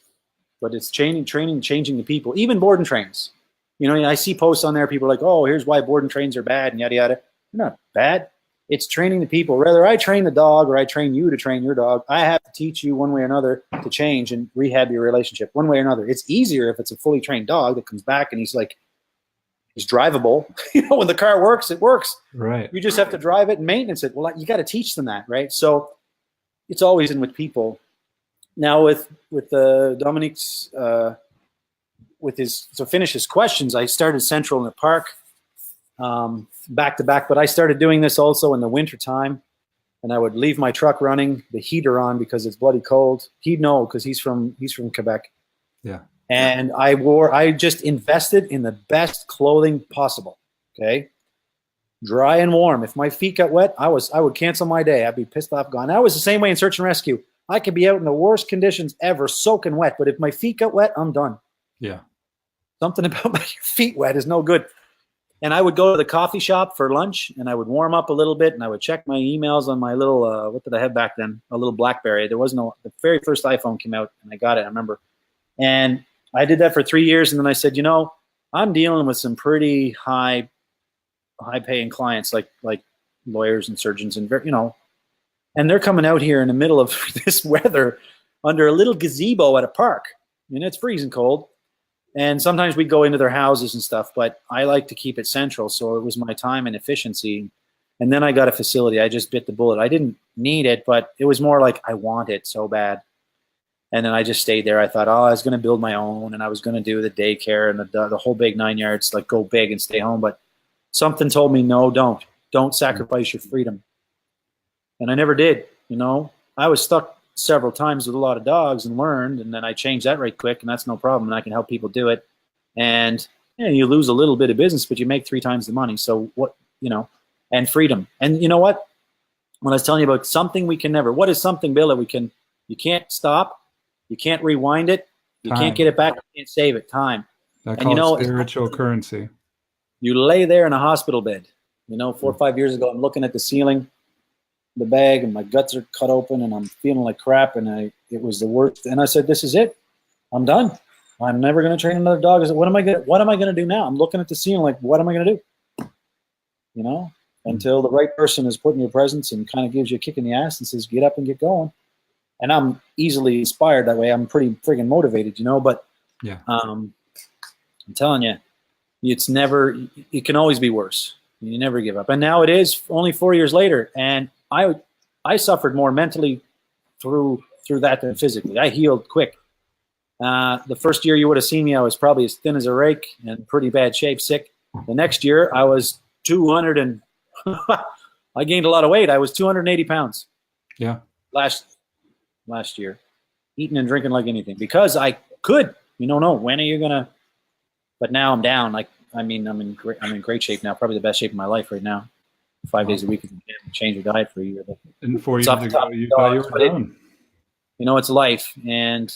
But it's changing the people, even board and trains. You know, I see posts on there, people are like, oh, here's why board and trains are bad and yada, yada. They're not bad. It's training the people. Whether I train the dog or I train you to train your dog, I have to teach you one way or another to change and rehab your relationship one way or another. It's easier if it's a fully trained dog that comes back and he's drivable. You know, when the car works, it works. Right. You just have to drive it and maintenance it. Well, you got to teach them that, right? So it's always in with people. Now with Dominique's, to finish his questions, I started Central in the Park back to back, but I started doing this also in the winter time, and I would leave my truck running, the heater on because it's bloody cold. He'd know because he's from Quebec. Yeah. And I just invested in the best clothing possible. Okay. Dry and warm. If my feet got wet, I would cancel my day. I'd be pissed off, gone. I was the same way in search and rescue. I could be out in the worst conditions ever, soaking wet, but if my feet got wet, I'm done. Yeah. Something about my feet wet is no good. And I would go to the coffee shop for lunch, and I would warm up a little bit, and I would check my emails on my little, what did I have back then? A little BlackBerry. There was the very first iPhone came out, and I got it, I remember. And I did that for 3 years, and then I said, you know, I'm dealing with some pretty high-paying clients, like lawyers and surgeons, and you know, and they're coming out here in the middle of this weather under a little gazebo at a park. I mean, it's freezing cold. And sometimes we'd go into their houses and stuff, but I like to keep it central. So it was my time and efficiency. And then I got a facility. I just bit the bullet. I didn't need it, but it was more like I want it so bad. And then I just stayed there. I thought, oh, I was going to build my own, and I was going to do the daycare and the whole big 9 yards, like go big and stay home. But something told me, no, don't sacrifice your freedom. And I never did. You know, I was stuck several times with a lot of dogs and learned, and then I changed that right quick, and that's no problem, and I can help people do it. And you lose a little bit of business, but you make 3 times the money. So what, you know, and freedom. And you know what? When I was telling you about something we can never, what is something, Bill, that you can't stop, you can't rewind it, you can't get it back, you can't save it, time. I call it spiritual currency. You lay there in a hospital bed. You know, 4 or 5 years ago, I'm looking at the ceiling, the bag, and my guts are cut open and I'm feeling like crap, and it was the worst. And I said, this is it. I'm done. I'm never going to train another dog. I said, what am I going to do now? I'm looking at the scene like, what am I going to do? You know, until the right person is put in your presence and kind of gives you a kick in the ass and says, get up and get going. And I'm easily inspired that way. I'm pretty friggin' motivated, you know, but Yeah. I'm telling you, it can always be worse. You never give up. And now it is only 4 years later. And I suffered more mentally through that than physically. I healed quick. The first year you would have seen me, I was probably as thin as a rake and pretty bad shape, sick. The next year I was 200 and I gained a lot of weight. I was 280 pounds. Yeah. Last year, eating and drinking like anything because I could. You don't know when are you gonna. But now I'm down. Like I'm in great shape now. Probably the best shape of my life right now. 5 days a week, change your diet for a year. But and 4 years ago, you thought you were done. You know, it's life, and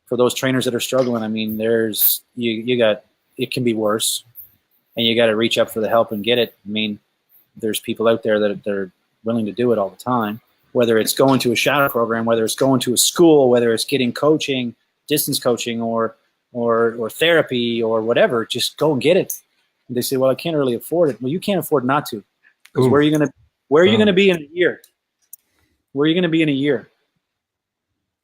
for those trainers that are struggling, I mean, there's it can be worse, and you got to reach up for the help and get it. I mean, there's people out there that are willing to do it all the time. Whether it's going to a shadow program, whether it's going to a school, whether it's getting coaching, distance coaching, or therapy, or whatever, just go and get it. And they say, "Well, I can't really afford it." Well, you can't afford not to. Because where are you gonna be in a year? Where are you gonna be in a year?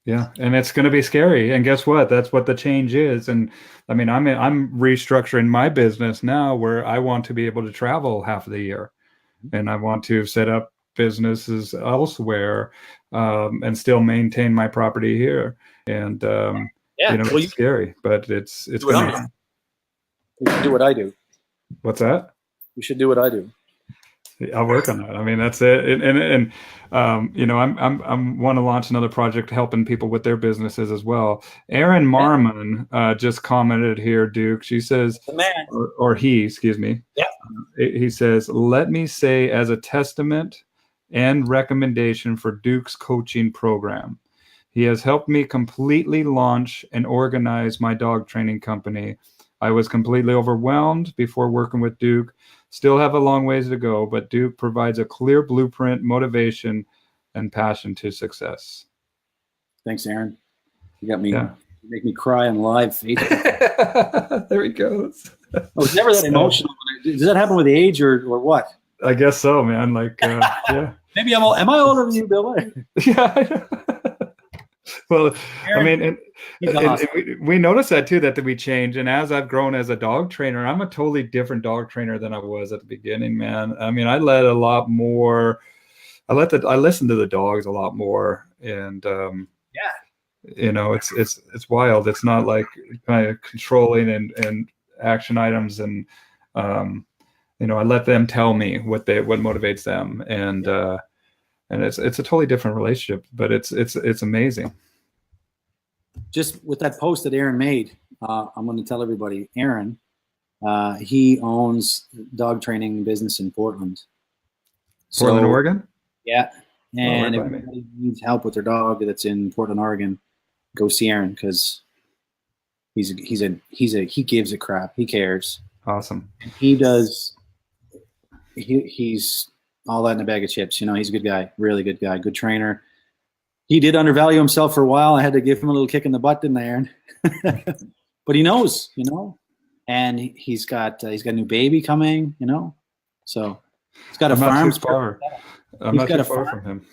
Yeah, and it's going to be scary. And guess what? That's what the change is. And I mean, I'm restructuring my business now, where I want to be able to travel half of the year, and I want to set up businesses elsewhere and still maintain my property here. And you know, it's scary, but it's gonna... You should do what I do. What's that? You should do what I do. I'll work on that. I mean, that's it. And you know, I'm want to launch another project helping people with their businesses as well. Erin Marmon just commented here, Duke. She says, the man. or he, excuse me. Yeah. He says, let me say as a testament and recommendation for Duke's coaching program. He has helped me completely launch and organize my dog training company. I was completely overwhelmed before working with Duke. Still have a long ways to go, but Duke provides a clear blueprint, motivation, and passion to success. Thanks, Aaron. You got me. Yeah. You make me cry on live Facebook. There he goes. I was never that emotional. Does that happen with age or what? I guess so, man. Like, yeah. Maybe am I older than you, Bill? Yeah. I know. Well, Aaron, I mean, we noticed that too, that we change. And as I've grown as a dog trainer, I'm a totally different dog trainer than I was at the beginning, man. I mean, I let a lot more. I listen to the dogs a lot more, and you know, it's wild. It's not like kind of controlling and action items, and you know, I let them tell me what motivates them, and it's a totally different relationship, but it's amazing. Just with that post that Aaron made, I'm going to tell everybody, Aaron, he owns dog training business in Portland. Portland, Oregon? Yeah. And if anybody needs help with their dog that's in Portland, Oregon, go see Aaron, because he gives a crap. He cares. Awesome. He's all that in a bag of chips. You know, he's a good guy, really good guy, good trainer. He did undervalue himself for a while. I had to give him a little kick in the butt, didn't I, Aaron? But he knows, you know, and he's got a new baby coming, you know, so he's got a farm. I'm not too far from him.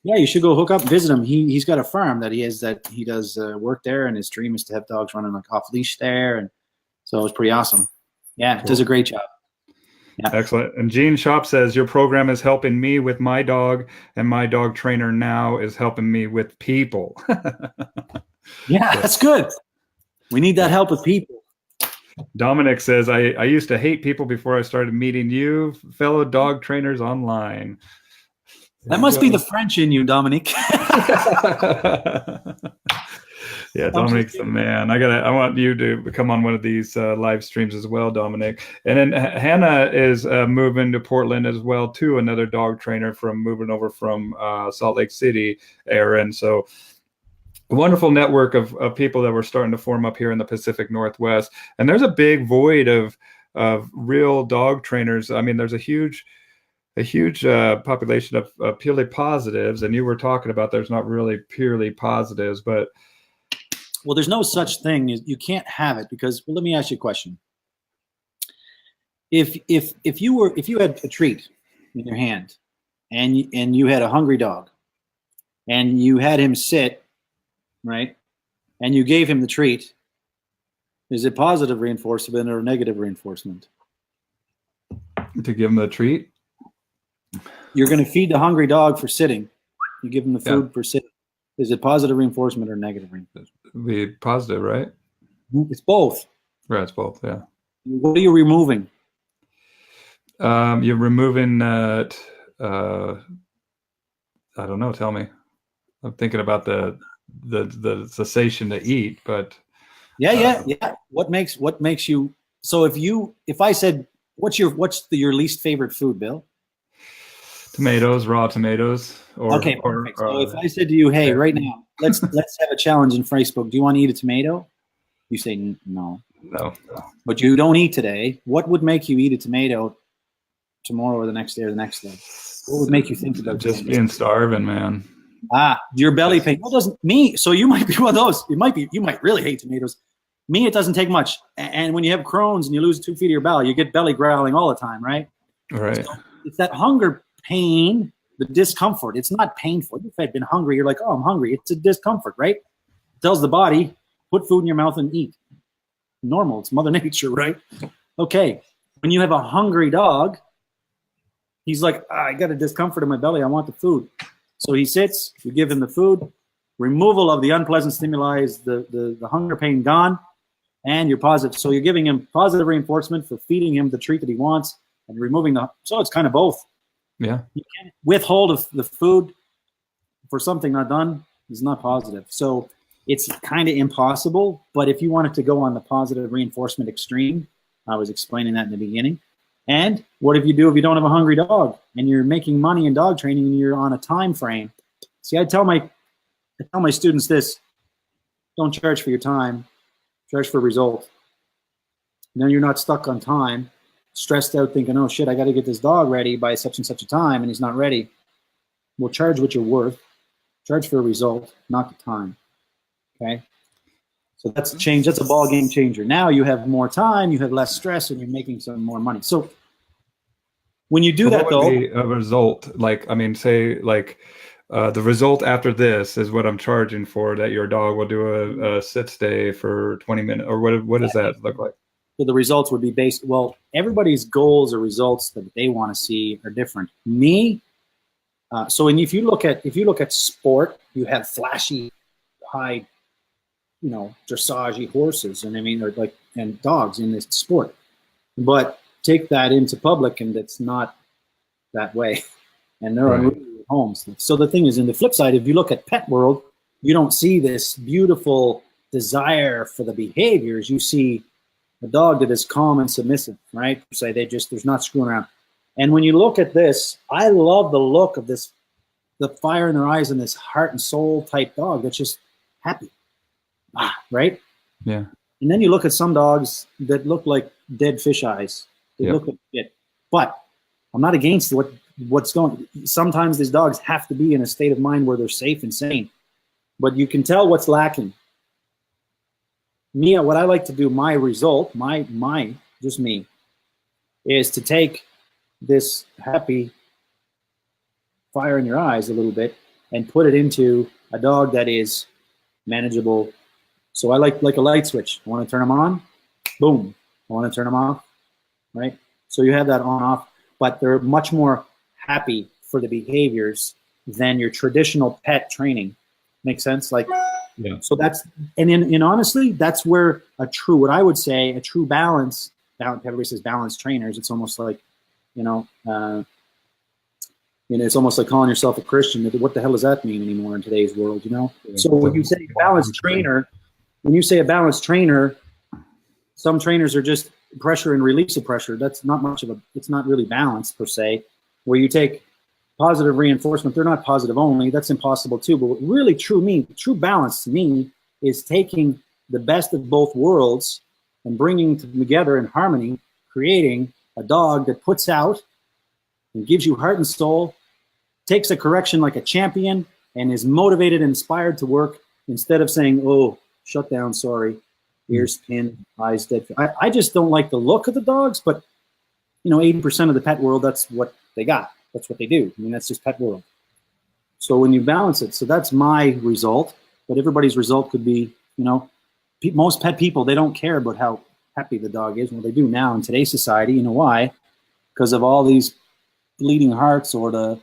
Yeah, you should go hook up and visit him. He's got a farm that he does work there, and his dream is to have dogs running like off leash there, and so it's pretty awesome. Yeah, cool. Does a great job. Yeah. Excellent. And Gene Shop says, your program is helping me with my dog, and my dog trainer now is helping me with people. Yeah, that's good. We need that help with people. Dominic says, I used to hate people before I started meeting you, fellow dog trainers online. That must be the French in you, Dominic. Yeah, Dominic's the man. I want you to come on one of these live streams as well, Dominic. And then Hannah is moving to Portland as well too. Another dog trainer moving over from Salt Lake City, Aaron. So a wonderful network of people that we're starting to form up here in the Pacific Northwest. And there's a big void of real dog trainers. I mean, there's a huge population of purely positives, and you were talking about there's not really purely positives, but Well, there's no such thing as you can't have it because, well, let me ask you a question. If you had a treat in your hand and you had a hungry dog and you had him sit, right, and you gave him the treat, is it positive reinforcement or negative reinforcement? To give him the treat? You're going to feed the hungry dog for sitting. You give him the food for sitting. Is it positive reinforcement or negative reinforcement? Be positive, right? It's both. Right, it's both, yeah. What are you removing? You're removing I don't know, tell me. I'm thinking about the cessation to eat, but yeah. What makes you, so if I said what's your least favorite food, Bill? Tomatoes, raw tomatoes. Okay, perfect. So if I said to you, hey, right now, let's have a challenge in Facebook. Do you want to eat a tomato? You say no. No. But you don't eat today. What would make you eat a tomato tomorrow or the next day or the next day? What would make you think about just being starving, man? Your belly pain. Well, doesn't me? So you might be one of those. You might really hate tomatoes. Me, it doesn't take much. And when you have Crohn's and you lose 2 feet of your belly, you get belly growling all the time, right? Right. So it's that hunger pain, the discomfort. It's not painful. If I've been hungry, you're like, oh, I'm hungry. It's a discomfort, right? It tells the body, put food in your mouth and eat. Normal. It's Mother Nature, right? Okay. When you have a hungry dog, he's like, I got a discomfort in my belly. I want the food. So he sits, you give him the food. Removal of the unpleasant stimuli is the hunger pain gone, and you're positive. So you're giving him positive reinforcement for feeding him the treat that he wants and removing so it's kind of both. Yeah. You can't withhold of the food for something not done is not positive. So it's kind of impossible, but if you wanted to go on the positive reinforcement extreme, I was explaining that in the beginning. And what if you don't have a hungry dog and you're making money in dog training and you're on a time frame? See, I tell my students this: don't charge for your time, charge for result. And then you're not stuck on time, stressed out thinking, oh shit, I got to get this dog ready by such and such a time and he's not ready. Well, charge what you're worth, charge for a result, not the time. Okay. So that's a change. That's a ball game changer. Now you have more time, you have less stress, and you're making some more money. So when you do that, though, a result, like, I mean, say like the result after this is what I'm charging for, that your dog will do a sit stay for 20 minutes, or what does that look like? So the results would be based, well, everybody's goals or results that they want to see are different. So if you look at sport, you have flashy, high, dressage horses, and I mean, and dogs in this sport. But take that into public, and it's not that way. And there are homes. So the thing is, in the flip side, if you look at pet world, you don't see this beautiful desire for the behaviors. You see a dog that is calm and submissive, right? Say there's not screwing around. And when you look at this, I love the look of this, the fire in their eyes and this heart and soul type dog that's just happy. Right? Yeah. And then you look at some dogs that look like dead fish eyes. They look like shit. But I'm not against what's going. Sometimes these dogs have to be in a state of mind where they're safe and sane. But you can tell what's lacking. What I like to do, my result, just me, is to take this happy fire in your eyes a little bit and put it into a dog that is manageable. So I like a light switch. I want to turn them on, boom. I want to turn them off, right? So you have that on off, but they're much more happy for the behaviors than your traditional pet training. Make sense? Yeah. So that's, and honestly, that's where what I would say a true balance. Everybody says balanced trainers. It's almost like, it's almost like calling yourself a Christian. What the hell does that mean anymore in today's world? Yeah. So when you say balanced trainer. When you say a balanced trainer, some trainers are just pressure and release of pressure. That's not it's not really balanced per se. Where you take positive reinforcement, they're not positive only. That's impossible too. But what really true balance to me is taking the best of both worlds and bringing them together in harmony, creating a dog that puts out and gives you heart and soul, takes a correction like a champion, and is motivated and inspired to work instead of saying, oh, shut down, sorry, ears pinned, eyes dead. I just don't like the look of the dogs, but 80% of the pet world, that's what they got. That's what they do. I mean, that's just pet world. So when you balance it, so that's my result, but everybody's result could be, most pet people, they don't care about how happy the dog is. Well, they do now in today's society. You know why? Because of all these bleeding hearts, or the,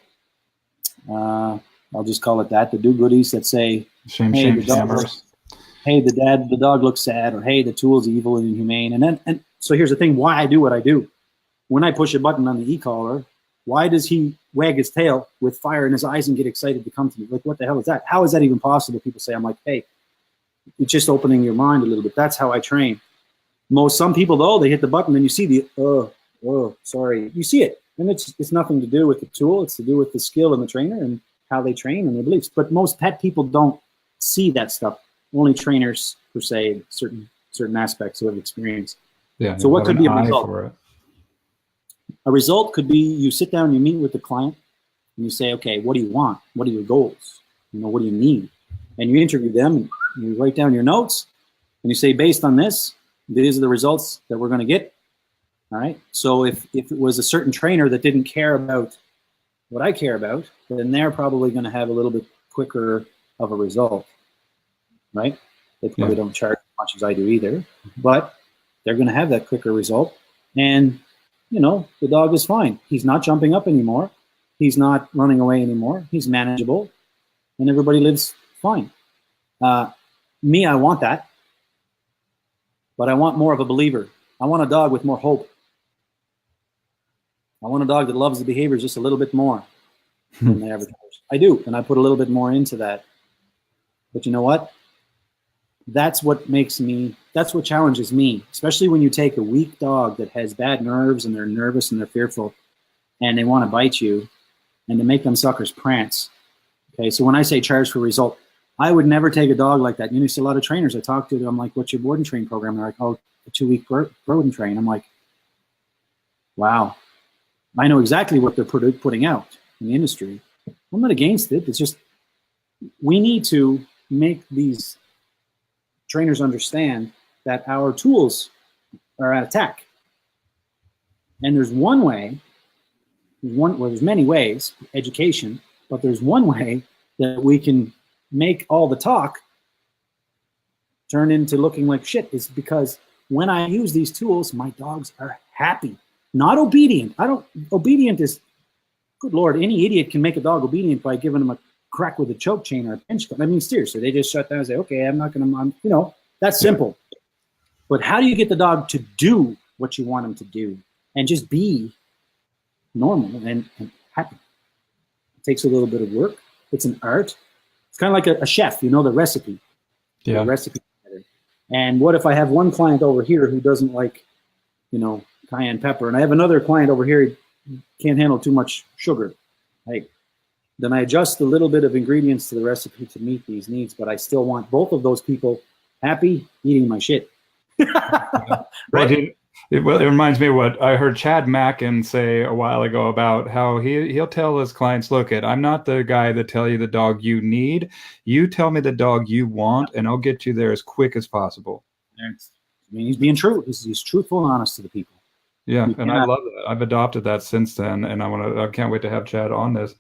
I'll just call it that, the do-goodies that say, hey, the dog looks sad, or hey, the tool's evil and inhumane. And so here's the thing, why I do what I do. When I push a button on the e-collar, why does he wag his tail with fire in his eyes and get excited to come to me? Like, what the hell is that? How is that even possible? People say, I'm like, hey, it's just opening your mind a little bit. That's how I train. Some people, though, they hit the button and you see the, sorry. You see it. And it's nothing to do with the tool. It's to do with the skill and the trainer and how they train and their beliefs. But most pet people don't see that stuff. Only trainers, per se, certain aspects of experience. Yeah. So what could be a result? A result could be you sit down, you meet with the client, and you say, okay, what do you want? What are your goals? What do you need? And you interview them, and you write down your notes, and you say, based on this, these are the results that we're going to get. All right. So if it was a certain trainer that didn't care about what I care about, then they're probably going to have a little bit quicker of a result. Right? They probably don't charge as much as I do either, but they're going to have that quicker result. And the dog is fine. He's not jumping up anymore. He's not running away anymore. He's manageable, and everybody lives fine. Me, I want that, but I want more of a believer. I want a dog with more hope. I want a dog that loves the behaviors just a little bit more than the average person. I do, and I put a little bit more into that. But you know what? That's what challenges me, especially when you take a weak dog that has bad nerves and they're nervous and they're fearful and they want to bite you, and to make them suckers prance. Okay, so when I say charge for result, I would never take a dog like that. You see a lot of trainers I talk to, I'm like, what's your board and train program? They're like, oh, a 2-week board and train. I'm like, wow, I know exactly what they're putting out in the industry. I'm not against it. It's just, we need to make these trainers understand that our tools are at attack. And there's one way, there's many ways, education, but there's one way that we can make all the talk turn into looking like shit, is because when I use these tools, my dogs are happy, not obedient. Obedient is, good Lord, any idiot can make a dog obedient by giving them a crack with a choke chain or a pinch cut. I mean, seriously, they just shut down and say, okay, I'm not going to, that's simple. But how do you get the dog to do what you want him to do and just be normal and happy? It takes a little bit of work. It's an art. It's kind of like a chef, the recipe. Yeah. The recipe. And what if I have one client over here who doesn't like, cayenne pepper, and I have another client over here who can't handle too much sugar? Then I adjust a little bit of ingredients to the recipe to meet these needs, but I still want both of those people happy eating my shit. Right? It reminds me of what I heard Chad Mackin say a while ago about how he'll tell his clients, look, I'm not the guy that tell you the dog you need. You tell me the dog you want, and I'll get you there as quick as possible. He's being true. He's truthful and honest to the people. Yeah, and I love that. I've adopted that since then, and I can't wait to have Chad on this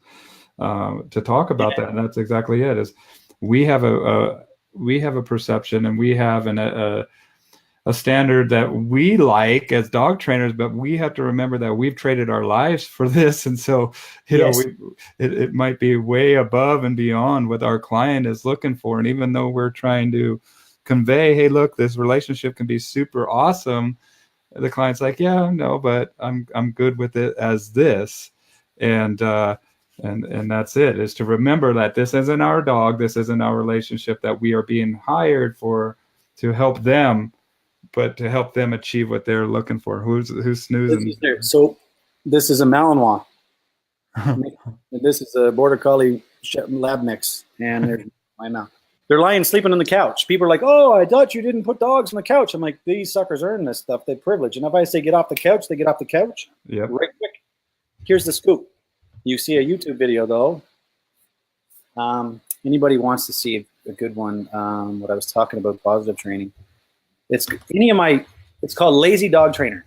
to talk about that. And that's exactly it. Is we have a perception, and we have a standard that we like as dog trainers, but we have to remember that we've traded our lives for this. And so, it might be way above and beyond what our client is looking for. And even though we're trying to convey, hey, look, this relationship can be super awesome, the client's like, yeah, no, but I'm good with it as this. And that's it, is to remember that this isn't our dog. This isn't our relationship, that we are being hired for to help them, but to help them achieve what they're looking for. Who's snoozing? So this is a Malinois. This is a Border Collie lab mix. And they're lying sleeping on the couch. People are like, oh, I thought you didn't put dogs on the couch. I'm like, these suckers earn this stuff. They privilege. And if I say get off the couch, they get off the couch. Yeah. Right quick. Here's the scoop. You see a YouTube video, though. Anybody wants to see a good one. What I was talking about, positive training. It's called Lazy Dog Trainer.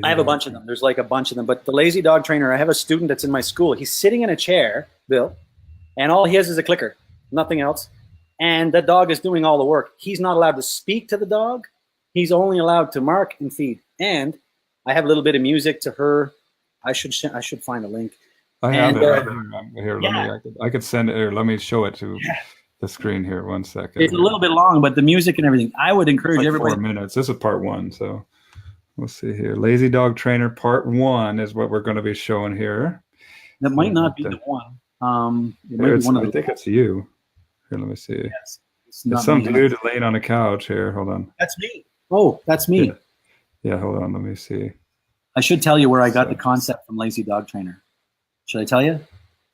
I have a bunch of them. There's like a bunch of them. But the Lazy Dog Trainer, I have a student that's in my school. He's sitting in a chair, Bill, and all he has is a clicker, nothing else. And the dog is doing all the work. He's not allowed to speak to the dog. He's only allowed to mark and feed. And I have a little bit of music to her. I should find a link. I have it here. I could send it here. Let me show it to the screen here. 1 second. It's a little bit long, but the music and everything. I would encourage everybody. 4 minutes. This is part 1, so we'll see here. Lazy Dog Trainer part 1 is what we're going to be showing here. That might not be the one. It might be one of I think it's you. Here, let me see. Yes, it's some dude laying on a couch here. Hold on. That's me. Oh, that's me. Yeah, hold on. Let me see. I should tell you where I got the concept from Lazy Dog Trainer. Should I tell you?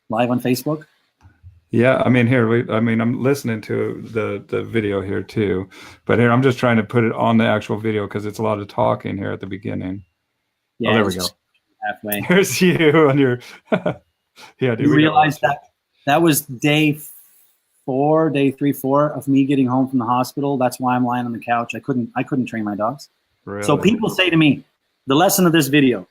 Live on Facebook? Yeah, I mean, I'm listening to the video here too, but here I'm just trying to put it on the actual video because it's a lot of talking here at the beginning. Yeah, there we go. Halfway. There's you on your. Yeah, dude. You realize that was day 3, 4 of me getting home from the hospital. That's why I'm lying on the couch. I couldn't train my dogs. Really? So people say to me, the lesson of this video,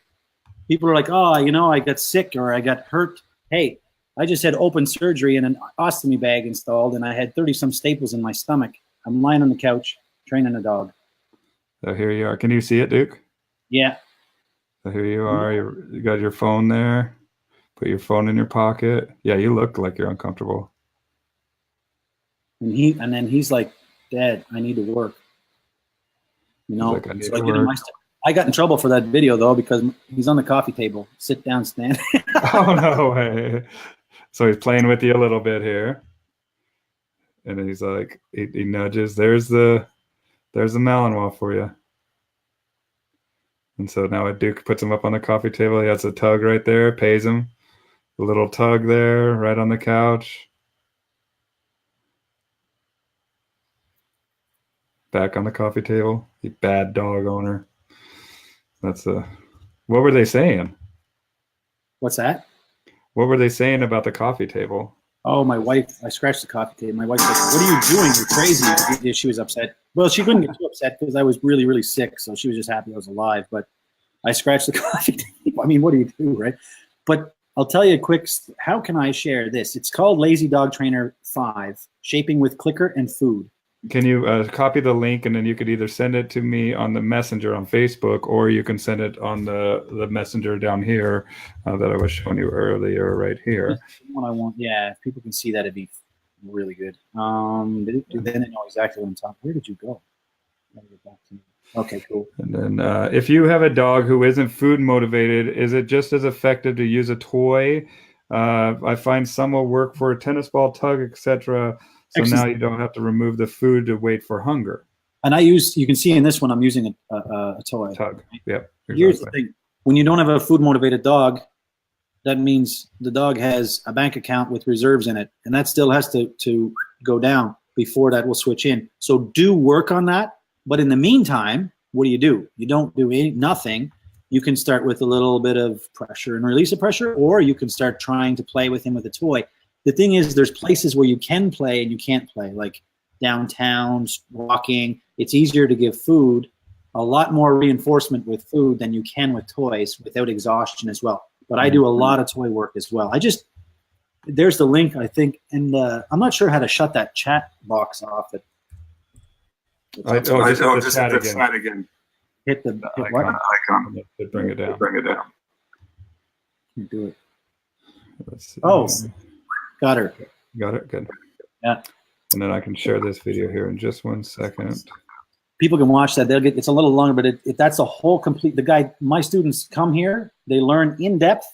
people are like, oh, I got sick or I got hurt. Hey, I just had open surgery and an ostomy bag installed, and I had 30-some staples in my stomach. I'm lying on the couch training a dog. So here you are. Can you see it, Duke? Yeah. So here you are. You got your phone there. Put your phone in your pocket. Yeah, you look like you're uncomfortable. And then he's like, Dad, I need to work. Like, I need to work. I got in trouble for that video though because he's on the coffee table, sit down, stand. Oh no way! So he's playing with you a little bit here, and he's like, he nudges. There's the Malinois for you. And so now Duke puts him up on the coffee table. He has a tug right there, pays him. A little tug there, right on the couch. Back on the coffee table. You bad dog owner. That's what were they saying? What's that? What were they saying about the coffee table? Oh, my wife, I scratched the coffee table. My wife's like, what are you doing? You're crazy. She was upset. Well, she couldn't get too upset because I was really, really sick. So she was just happy I was alive. But I scratched the coffee table. I mean, what do you do, right? But I'll tell you a quick, how can I share this? It's called Lazy Dog Trainer 5, Shaping with Clicker and Food. Can you copy the link, and then you could either send it to me on the messenger on Facebook, or you can send it on the messenger down here that I was showing you earlier right here. That's the one I want. Yeah, if people can see that, it'd be really good. Then they know exactly what I'm talking. Where did you go? Get back to me. Okay, cool. And then if you have a dog who isn't food motivated, is it just as effective to use a toy? I find some will work for a tennis ball, tug, etc. So now you don't have to remove the food to wait for hunger. And you can see in this one, I'm using a toy. Tug, yep. Exactly. Here's the thing. When you don't have a food-motivated dog, that means the dog has a bank account with reserves in it. And that still has to go down before that will switch in. So do work on that. But in the meantime, what do? You don't do nothing. You can start with a little bit of pressure and release of pressure, or you can start trying to play with him with a toy. The thing is, there's places where you can play and you can't play, like downtowns, walking. It's easier to give food, a lot more reinforcement with food than you can with toys without exhaustion as well. But I do a lot of toy work as well. There's the link, I think, and I'm not sure how to shut that chat box off. Just hit the chat again. Hit the icon. To bring it down. Can't do it. Let's see. Oh. Got her. Got it? Good. Yeah. And then I can share this video here in just 1 second. People can watch that. It's a little longer, but that's a whole complete, my students come here, they learn in depth,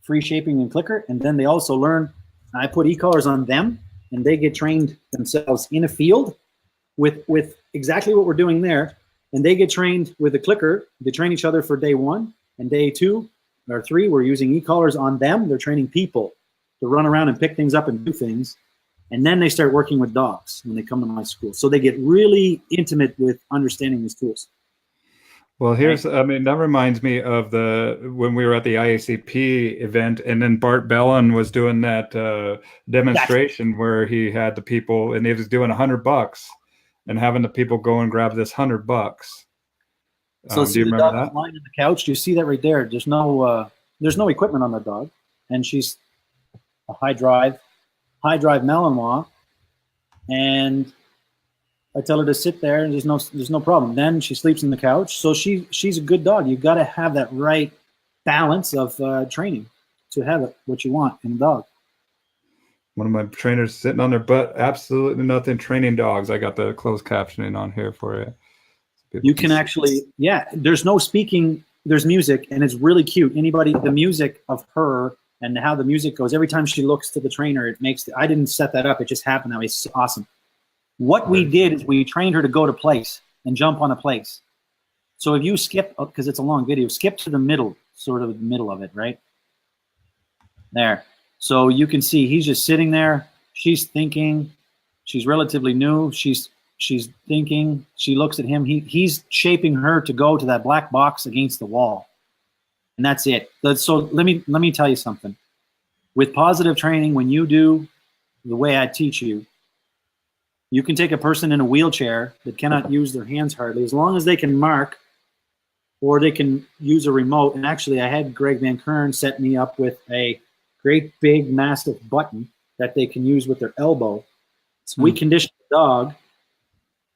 free shaping and clicker, and then they also learn, I put e-collars on them, and they get trained themselves in a field with exactly what we're doing there, and they get trained with a clicker. They train each other for day 1, and day 2 or 3, we're using e-collars on them. They're training people to run around and pick things up and do things. And then they start working with dogs when they come to my school. So they get really intimate with understanding these tools. Well, I mean, that reminds me of when we were at the IACP event, and then Bart Bellin was doing that demonstration where he had the people, and he was doing $100 and having the people go and grab this $100. So Do see you the remember dog that? lying on the couch. Do you see that right there? There's no equipment on the dog, and she's a high drive Malinois, and I tell her to sit there, and there's no problem. Then she sleeps on the couch. So she's a good dog. You've got to have that right balance of training to have it what you want in a dog. One of my trainers sitting on their butt, absolutely nothing, training dogs. I got the closed captioning on here for you. You can actually, there's no speaking, there's music, and it's really cute. The music of her and how the music goes, every time she looks to the trainer, I didn't set that up, it just happened that way. It's awesome. What we did is we trained her to go to place and jump on a place. So if you skip, because it's a long video, skip to the middle, sort of the middle of it, right? There. So you can see he's just sitting there. She's thinking. She's relatively new. She's thinking. She looks at him. He's shaping her to go to that black box against the wall. And that's it. So let me tell you something. With positive training, when you do the way I teach you, you can take a person in a wheelchair that cannot use their hands hardly, as long as they can mark or they can use a remote. And actually, I had Greg Van Kern set me up with a great big massive button that they can use with their elbow. So we condition the dog.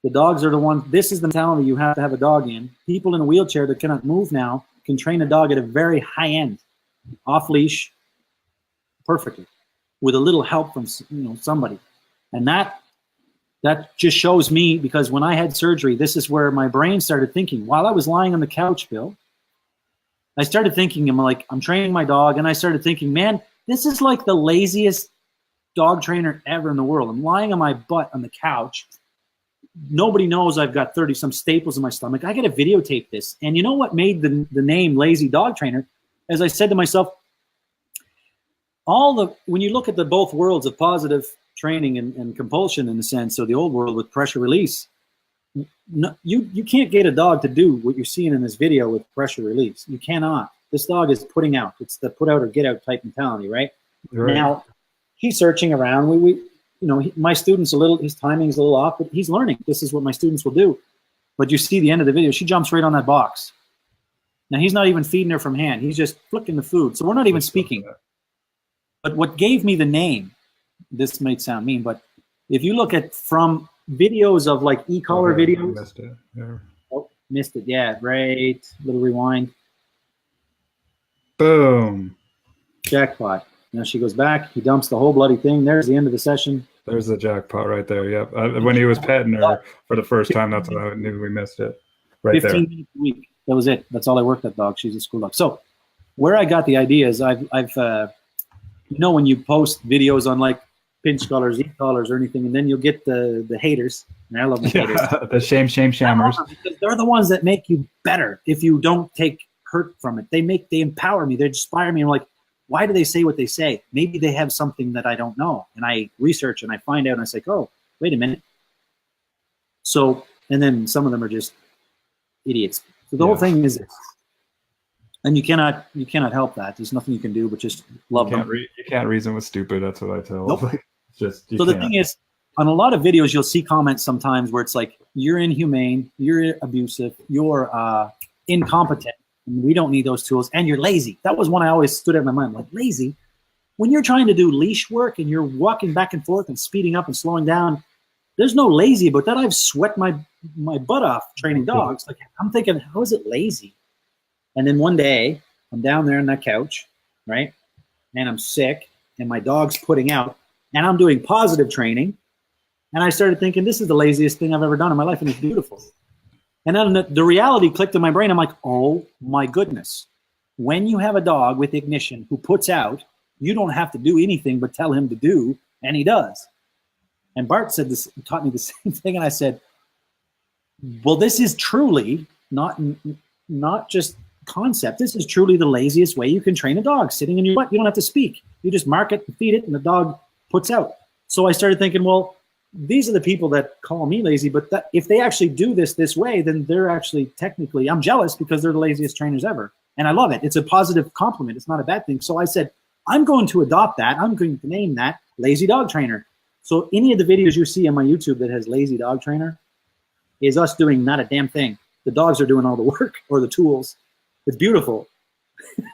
The dogs are the ones, this is the mentality you have to have a dog in. People in a wheelchair that cannot move now can train a dog at a very high end, off leash, perfectly, with a little help from somebody. And that just shows me, because when I had surgery, this is where my brain started thinking. While I was lying on the couch, Bill, I started thinking, I'm training my dog, and I started thinking, man, this is like the laziest dog trainer ever in the world. I'm lying on my butt on the couch. Nobody knows I've got 30-some staples in my stomach. I got to videotape this. And you know what made the name Lazy Dog Trainer? As I said to myself, when you look at the both worlds of positive training and compulsion, in a sense, so the old world with pressure release, you can't get a dog to do what you're seeing in this video with pressure release. You cannot. This dog is putting out. It's the put out or get out type mentality, right? Now, he's searching around. My student's his timing's a little off, but he's learning. This is what my students will do. But you see the end of the video, she jumps right on that box. Now, he's not even feeding her from hand. He's just flicking the food. So we're not even speaking. But what gave me the name, this might sound mean, but if you look at from videos of like e-collar videos. Missed it. Yeah. Oh, missed it. Yeah, right. Little rewind. Boom. Jackpot. Now she goes back. He dumps the whole bloody thing. There's the end of the session. There's the jackpot right there. Yep. When he was petting her for the first time, that's when I knew we missed it. Right 15 there. 15 minutes a week. That was it. That's all I worked that dog. She's a school dog. So where I got the idea is I've when you post videos on like pinch collars, e-collars, or anything, and then you'll get the haters. And I love the haters. The shame shammers. Because they're the ones that make you better if you don't take hurt from it. They empower me. They inspire me. I'm like, why do they say what they say? Maybe they have something that I don't know. And I research and I find out and I say, oh, wait a minute. So, and then some of them are just idiots. So the whole thing is this. And you cannot help that. There's nothing you can do but just love them. You can't reason with stupid. That's what I tell. Nope. So the thing is, on a lot of videos, you'll see comments sometimes where it's like, you're inhumane, you're abusive, you're incompetent, and we don't need those tools, and you're lazy. That was one I always stood out in my mind, like, lazy? When you're trying to do leash work and you're walking back and forth and speeding up and slowing down, there's no lazy about that. I've sweat my butt off training dogs. Like, I'm thinking, how is it lazy? And then one day, I'm down there on that couch, right? And I'm sick, and my dog's putting out, and I'm doing positive training. And I started thinking, this is the laziest thing I've ever done in my life, and it's beautiful. And then the reality clicked in my brain. I'm like, oh, my goodness. When you have a dog with ignition who puts out, you don't have to do anything but tell him to do, and he does. And Bart taught me the same thing, and I said, well, this is truly not just concept. This is truly the laziest way you can train a dog, sitting in your butt. You don't have to speak. You just mark it, feed it, and the dog puts out. So I started thinking, well, these are the people that call me lazy, but if they actually do this way, then they're actually technically, I'm jealous because they're the laziest trainers ever. And I love it. It's a positive compliment. It's not a bad thing. So I said, I'm going to adopt that. I'm going to name that lazy dog trainer. So any of the videos you see on my YouTube that has lazy dog trainer is us doing not a damn thing. The dogs are doing all the work or the tools. It's beautiful.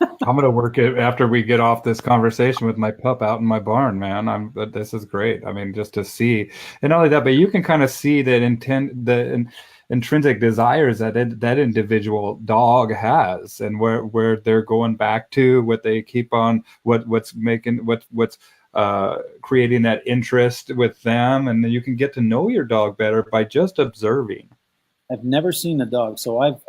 I'm gonna work it after we get off this conversation with my pup out in my barn, man. This is great. I mean, just to see, and not only that, but you can kind of see that intrinsic desires that individual dog has, and where they're going back to, what they keep on, what's creating that interest with them, and then you can get to know your dog better by just observing. I've never seen a dog, so I've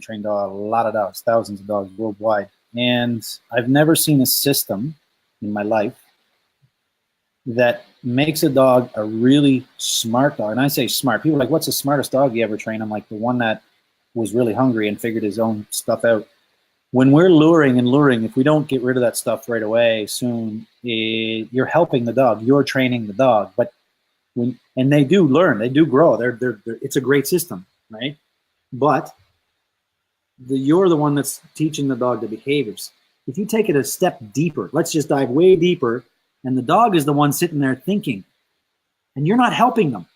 trained a lot of dogs, thousands of dogs worldwide, and I've never seen a system in my life that makes a dog a really smart dog. And I say smart. People are like, what's the smartest dog you ever trained? I'm like, the one that was really hungry and figured his own stuff out. When we're luring, if we don't get rid of that stuff right away soon, you're helping the dog. You're training the dog. But and they do learn, they do grow. It's a great system, right? But you're the one that's teaching the dog the behaviors. If you take it a step deeper, let's just dive way deeper, and the dog is the one sitting there thinking, and you're not helping them.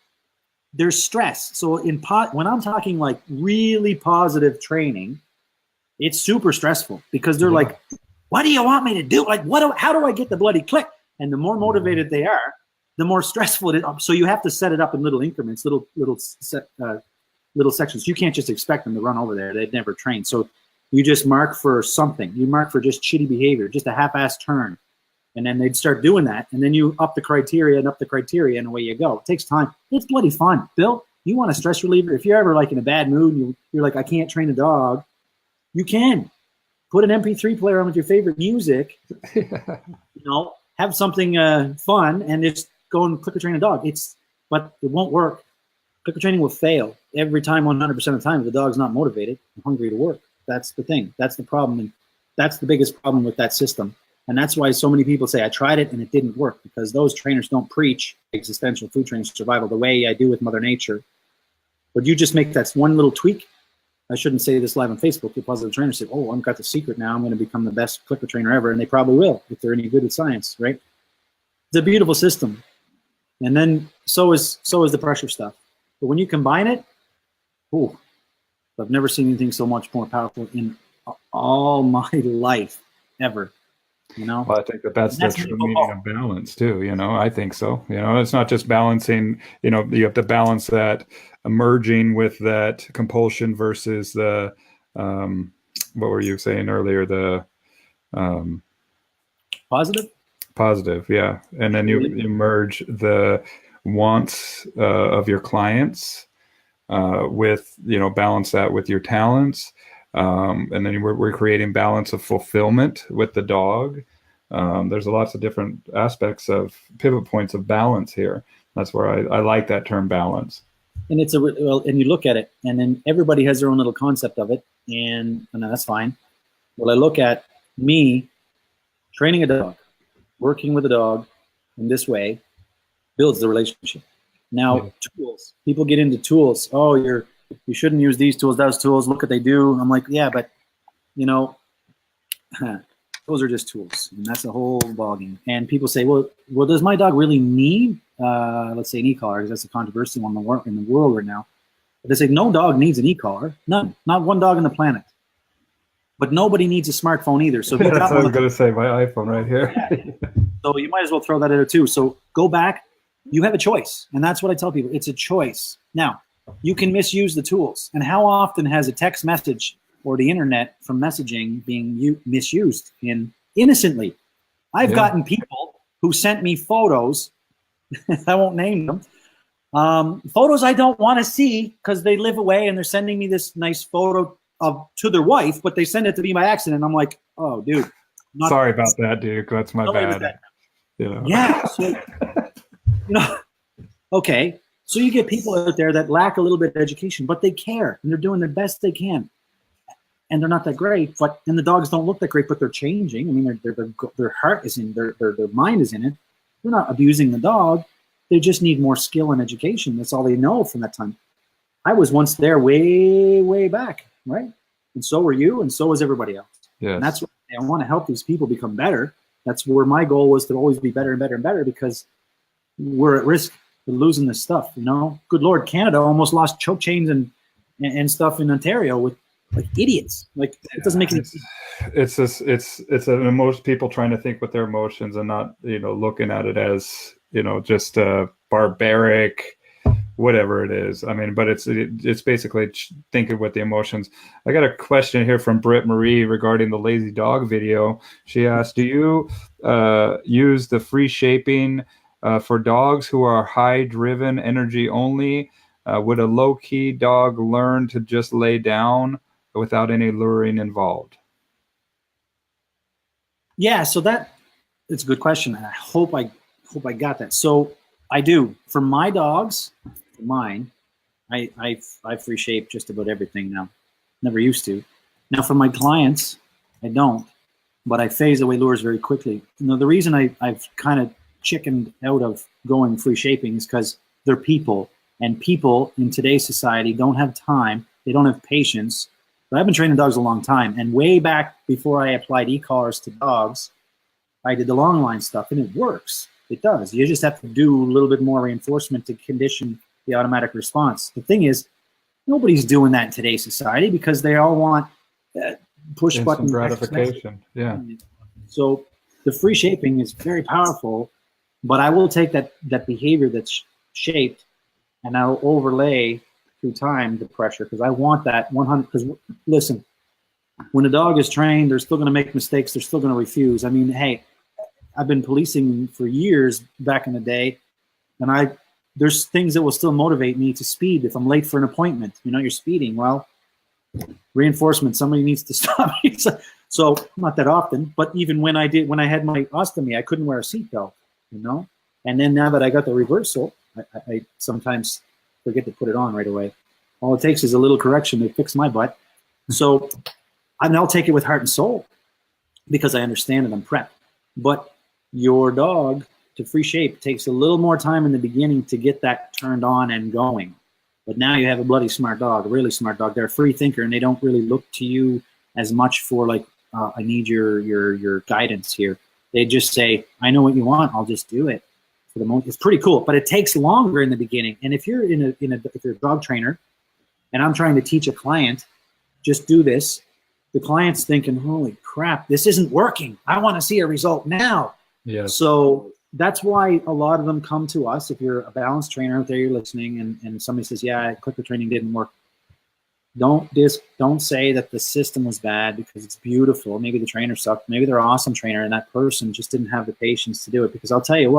There's stress. So when I'm talking like really positive training, it's super stressful because they're like, what do you want me to do? Like, how do I get the bloody click? And the more motivated they are, the more stressful it is. So you have to set it up in little increments, little sections. You can't just expect them to run over there. They've never trained. So you just mark for something. You mark for just shitty behavior, just a half-ass turn. And then they'd start doing that. And then you up the criteria, and away you go. It takes time. It's bloody fun. Bill, you want a stress reliever? If you're ever like in a bad mood, and you're like, I can't train a dog, you can. Put an MP3 player on with your favorite music, have something fun, and just go and clicker train a dog. But it won't work. Clicker training will fail every time, 100% of the time, if the dog's not motivated and hungry to work. That's the thing. That's the problem. And that's the biggest problem with that system. And that's why so many people say, I tried it and it didn't work, because those trainers don't preach existential food training survival the way I do with Mother Nature. But you just make that one little tweak. I shouldn't say this live on Facebook. The positive trainer said, oh, I've got the secret now. I'm going to become the best clicker trainer ever. And they probably will if they're any good at science, right? It's a beautiful system. And then so is the pressure stuff. But when you combine it, I've never seen anything so much more powerful in all my life ever. Well, I think that's the true meaning of balance too. I think so. It's not just balancing. You have to balance that emerging with that compulsion versus the what were you saying earlier? The positive, yeah. And then you merge the wants of your clients with balance that with your talents. And then we're creating balance of fulfillment with the dog. There's lots of different aspects of pivot points of balance here. That's where I like that term balance. And and you look at it, and then everybody has their own little concept of it, and that's fine. Well, I look at me training a dog, working with a dog in this way builds the relationship. Now, tools. People get into tools. Oh, you shouldn't use these tools, those tools. Look what they do. I'm like, yeah, but those are just tools, and that's the whole ballgame. And people say, well, does my dog really need, let's say, an e-collar? Because that's a controversy in the world right now. But they say no dog needs an e-collar. None, not one dog on the planet. But nobody needs a smartphone either. So that's what I was going to say. My iPhone right here. Yeah. So you might as well throw that in there too. So go back. You have a choice, and that's what I tell people. It's a choice. Now, you can misuse the tools. And how often has a text message or the internet from messaging being misused innocently? I've gotten people who sent me photos, I won't name them, photos I don't want to see because they live away and they're sending me this nice photo to their wife, but they send it to me by accident. I'm like, oh, dude. Sorry about that, dude. That's my bad. Yeah. So, okay. So you get people out there that lack a little bit of education, but they care, and they're doing the best they can. And they're not that great, and the dogs don't look that great, but they're changing. I mean, their heart is in, their mind is in it. They're not abusing the dog. They just need more skill and education. That's all they know from that time. I was once there way, way back, right? And so were you, and so was everybody else. Yes. And that's what I want to help these people become better. That's where my goal was, to always be better and better and better, because we're at risk of losing this stuff. You know, good Lord, Canada almost lost choke chains and stuff in Ontario with like idiots. Like, it doesn't make any sense. It's just it's an emotion, people trying to think with their emotions and not, you know, looking at it as, you know, just barbaric, whatever it is. I mean, but it's basically thinking with the emotions. I got a question here from Britt Marie regarding the lazy dog video. She asked, do you use the free shaping for dogs who are high driven, energy only? Would a low key dog learn to just lay down without any luring involved? Yeah, so it's a good question, and I hope I got that. So I do. For my dogs, mine, I free shape just about everything now. Never used to. Now for my clients, I don't, but I phase away lures very quickly. You know, the reason I've kind of chickened out of going free shaping is because they're people, and people in today's society don't have time. They don't have patience. But I've been training dogs a long time, and way back before I applied e-collars to dogs, I did the long line stuff, and it works. It does. You just have to do a little bit more reinforcement to condition the automatic response. The thing is, nobody's doing that in today's society because they all want push button gratification. Yeah. So the free shaping is very powerful, but I will take that behavior that's shaped, and I'll overlay through time the pressure, because I want that 100. Because listen, when a dog is trained, they're still going to make mistakes. They're still going to refuse. I mean, hey, I've been policing for years back in the day, and there's things that will still motivate me to speed if I'm late for an appointment. You know, you're speeding. Well, reinforcement, somebody needs to stop me. So not that often, but even when I had my ostomy, I couldn't wear a seatbelt, you know? And then now that I got the reversal, I sometimes forget to put it on right away. All it takes is a little correction to fix my butt. So I'll take it with heart and soul because I understand it, I'm prepped. But your dog, to free shape, takes a little more time in the beginning to get that turned on and going. But now you have a bloody smart dog, a really smart dog. They're a free thinker, and they don't really look to you as much for like, I need your guidance here. They just say, I know what you want, I'll just do it. For the moment, it's pretty cool, but it takes longer in the beginning. And if you're if you're a dog trainer, and I'm trying to teach a client, just do this, the client's thinking, holy crap, this isn't working. I want to see a result now. Yeah. So that's why a lot of them come to us. If you're a balanced trainer out there, you're listening, and somebody says, yeah, clicker training didn't work. Don't say that the system was bad, because it's beautiful. Maybe the trainer sucked. Maybe they're an awesome trainer, and that person just didn't have the patience to do it. Because I'll tell you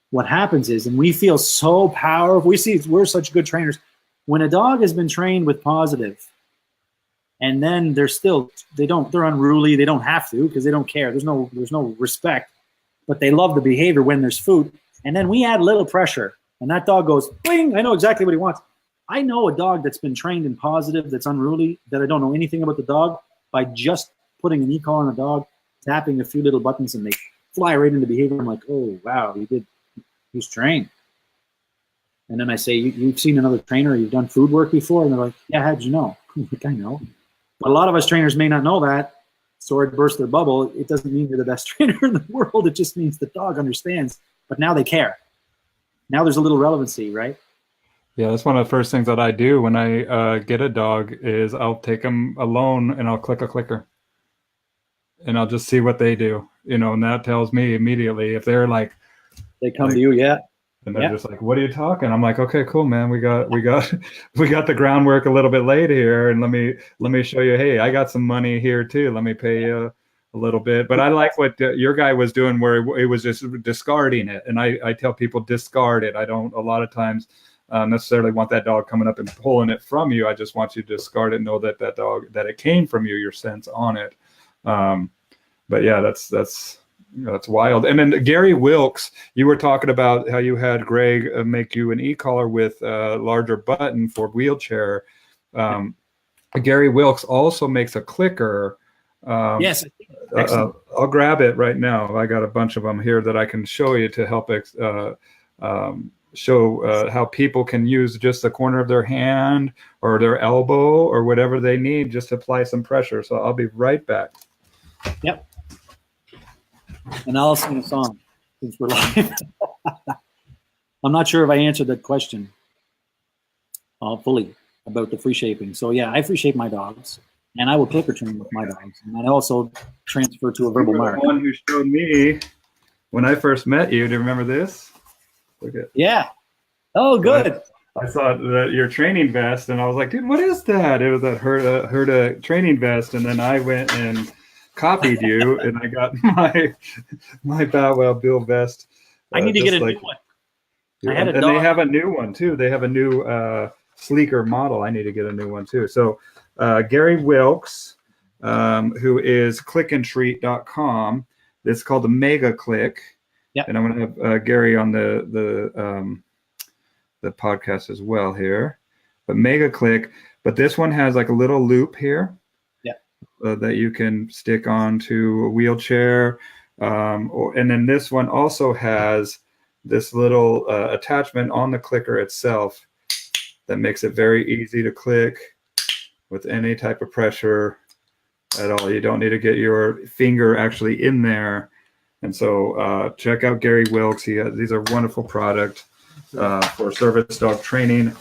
what happens is, and we feel so powerful. We're such good trainers. When a dog has been trained with positive, and then they're unruly. They don't have to, because they don't care. There's no respect. But they love the behavior when there's food. And then we add a little pressure, and that dog goes, bling, I know exactly what he wants. I know a dog that's been trained in positive, that's unruly, that I don't know anything about the dog, by just putting an e-collar on the dog, tapping a few little buttons, and they fly right into behavior. I'm like, oh, wow, he's trained. And then I say, you've seen another trainer, you've done food work before? And they're like, yeah, how'd you know? I'm like, I know. But a lot of us trainers may not know that. Sword burst their bubble. It doesn't mean you're the best trainer in the world. It just means the dog understands. But now they care. Now there's a little relevancy, right? Yeah, that's one of the first things that I do when I get a dog is I'll take them alone and I'll click a clicker. And I'll just see what they do, you know, and that tells me immediately if they're like. They come to you, yeah. And they're just like, what are you talking? I'm like, okay, cool, man. We got the groundwork a little bit laid here. And let me show you, hey, I got some money here too. Let me pay you a little bit. But I like what your guy was doing, where it was just discarding it. And I tell people, discard it. I don't a lot of times necessarily want that dog coming up and pulling it from you. I just want you to discard it, know that dog, that it came from you, your sense on it. But yeah, that's wild. And then Gary Wilkes, you were talking about how you had Greg make you an e-collar with a larger button for wheelchair. Gary Wilkes also makes a clicker. Yes. I'll grab it right now. I got a bunch of them here that I can show you to help show how people can use just the corner of their hand or their elbow or whatever they need, just apply some pressure. So I'll be right back. Yep. And I'll sing a song since we're live. I'm not sure if I answered that question fully about the free shaping. So yeah, I free shape my dogs, and I will clicker train with my dogs, and I also transfer to a verbal mark. The one who showed me when I first met you. Do you remember this? Look at. Yeah. Oh, good. I saw your training vest, and I was like, dude, what is that? It was that Herta training vest, and then I went and copied you, and I got my Bow Wow Bill vest. I need to get a new one. And they have a new one too. They have a new sleeker model. I need to get a new one too. So Gary Wilkes, who is clickandtreat.com. It's called the Mega Click. Yep. And I'm going to have Gary on the podcast as well here. But Mega Click. But this one has like a little loop here. Yeah. That you can stick onto a wheelchair. And then this one also has this little attachment on the clicker itself that makes it very easy to click with any type of pressure at all. You don't need to get your finger actually in there. And so check out Gary Wilkes. These are wonderful products for service dog training.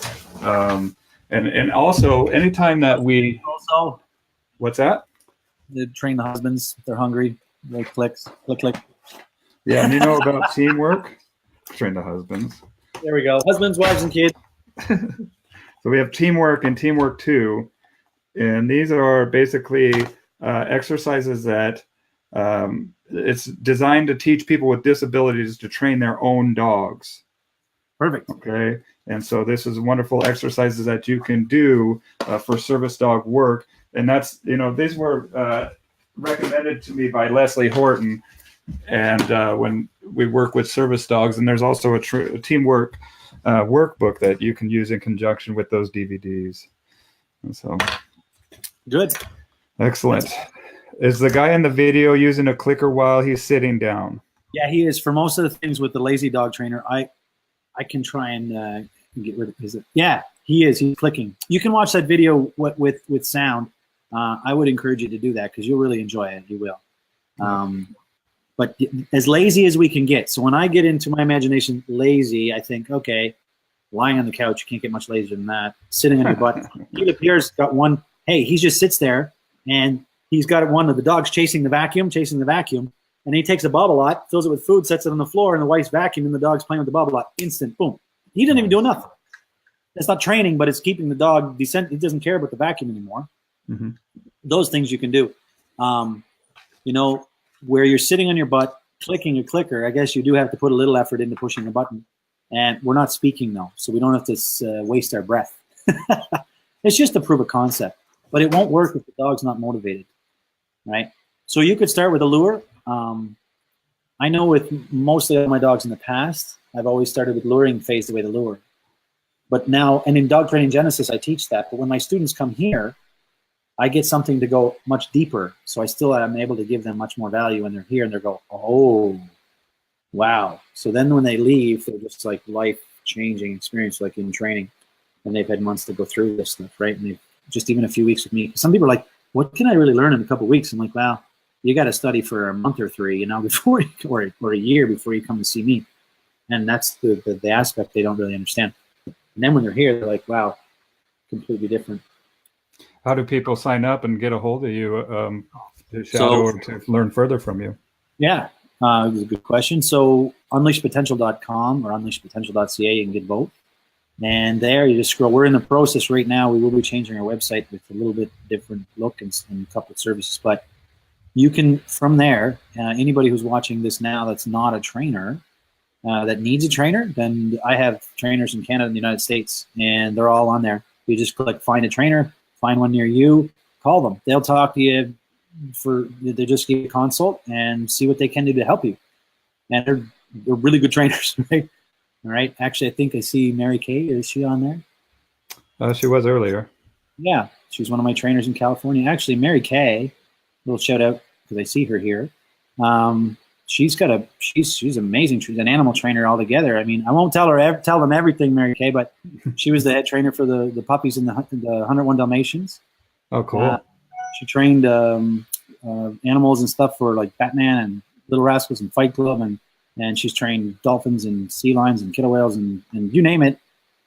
And also anytime that we... Also, what's that? They train the husbands. They're hungry. They click. Yeah, and you know about teamwork? Train the husbands. There we go. Husbands, wives, and kids. So we have Teamwork and Teamwork 2. And these are basically exercises that it's designed to teach people with disabilities to train their own dogs. Perfect. Okay. And so this is wonderful exercises that you can do for service dog work. And that's, these were recommended to me by Leslie Horton. And when we work with service dogs, and there's also a teamwork workbook that you can use in conjunction with those DVDs. And so, good, excellent. Is the guy in the video using a clicker while he's sitting down? Yeah, he is. For most of the things with the lazy dog trainer, I can try and get rid of his. Yeah, he is. He's clicking. You can watch that video with sound. I would encourage you to do that because you'll really enjoy it. You will. But as lazy as we can get. So when I get into my imagination lazy, I think, okay, lying on the couch, you can't get much lazier than that. Sitting on your butt. Peter Pierre's got one. Hey, he just sits there, and he's got one of the dogs chasing the vacuum, and he takes a Bobble-Lot, fills it with food, sets it on the floor, and the wife's vacuuming, and the dog's playing with the Bobble-Lot. Instant, boom. He didn't even do nothing. That's not training, but it's keeping the dog decent. He doesn't care about the vacuum anymore. Mm-hmm. Those things you can do. Where you're sitting on your butt, clicking a clicker, I guess you do have to put a little effort into pushing a button. And we're not speaking, though, so we don't have to waste our breath. It's just to prove a concept. But it won't work if the dog's not motivated, right? So you could start with a lure. I know with mostly all my dogs in the past, I've always started with luring, phased away the lure. But now, and in Dog Training Genesis, I teach that. But when my students come here, I get something to go much deeper. So I still am able to give them much more value when they're here and they go, oh, wow. So then when they leave, they're just like life-changing experience, like in training. And they've had months to go through this stuff, right? And they've just even a few weeks with me. Some people are like, what can I really learn in a couple of weeks? I'm like, well, you got to study for a month or three, before or a year before you come to see me. And that's the aspect they don't really understand. And then when they're here, they're like, wow, completely different. How do people sign up and get a hold of you to shadow or to learn further from you? Yeah, it's a good question. So unleashpotential.com or unleashpotential.ca, you can get both. And there you just scroll. We're in the process right now. We will be changing our website with a little bit different look and a couple of services. But you can, from there, anybody who's watching this now that's not a trainer, that needs a trainer, then I have trainers in Canada and the United States, and they're all on there. You just click find a trainer, find one near you, call them. They'll talk to you they just give you a consult and see what they can do to help you. And they're really good trainers, right? All right. Actually, I think I see Mary Kay. Is she on there? She was earlier. Yeah. She's one of my trainers in California. Actually, Mary Kay, little shout out because I see her here. she's amazing. She's an animal trainer altogether. I mean, I won't tell them everything, Mary Kay, but she was the head trainer for the puppies in the 101 Dalmatians. Oh, cool. She trained animals and stuff for like Batman and Little Rascals and Fight Club, and she's trained dolphins and sea lions and killer whales and you name it,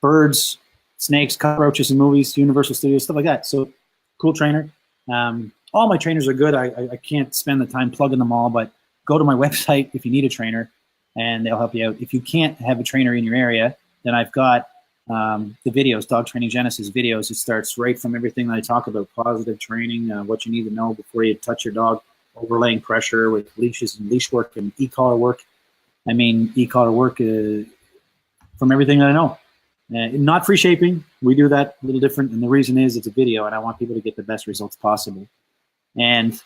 birds, snakes, cockroaches in movies, Universal Studios, stuff like that. So cool trainer. All my trainers are good. I can't spend the time plugging them all, but go to my website if you need a trainer, and they'll help you out. If you can't have a trainer in your area, then I've got the videos, Dog Training Genesis videos. It starts right from everything that I talk about, positive training, what you need to know before you touch your dog, overlaying pressure with leashes and leash work and e-collar work. I mean, e-collar work from everything that I know. Not free shaping. We do that a little different, and the reason is it's a video, and I want people to get the best results possible. And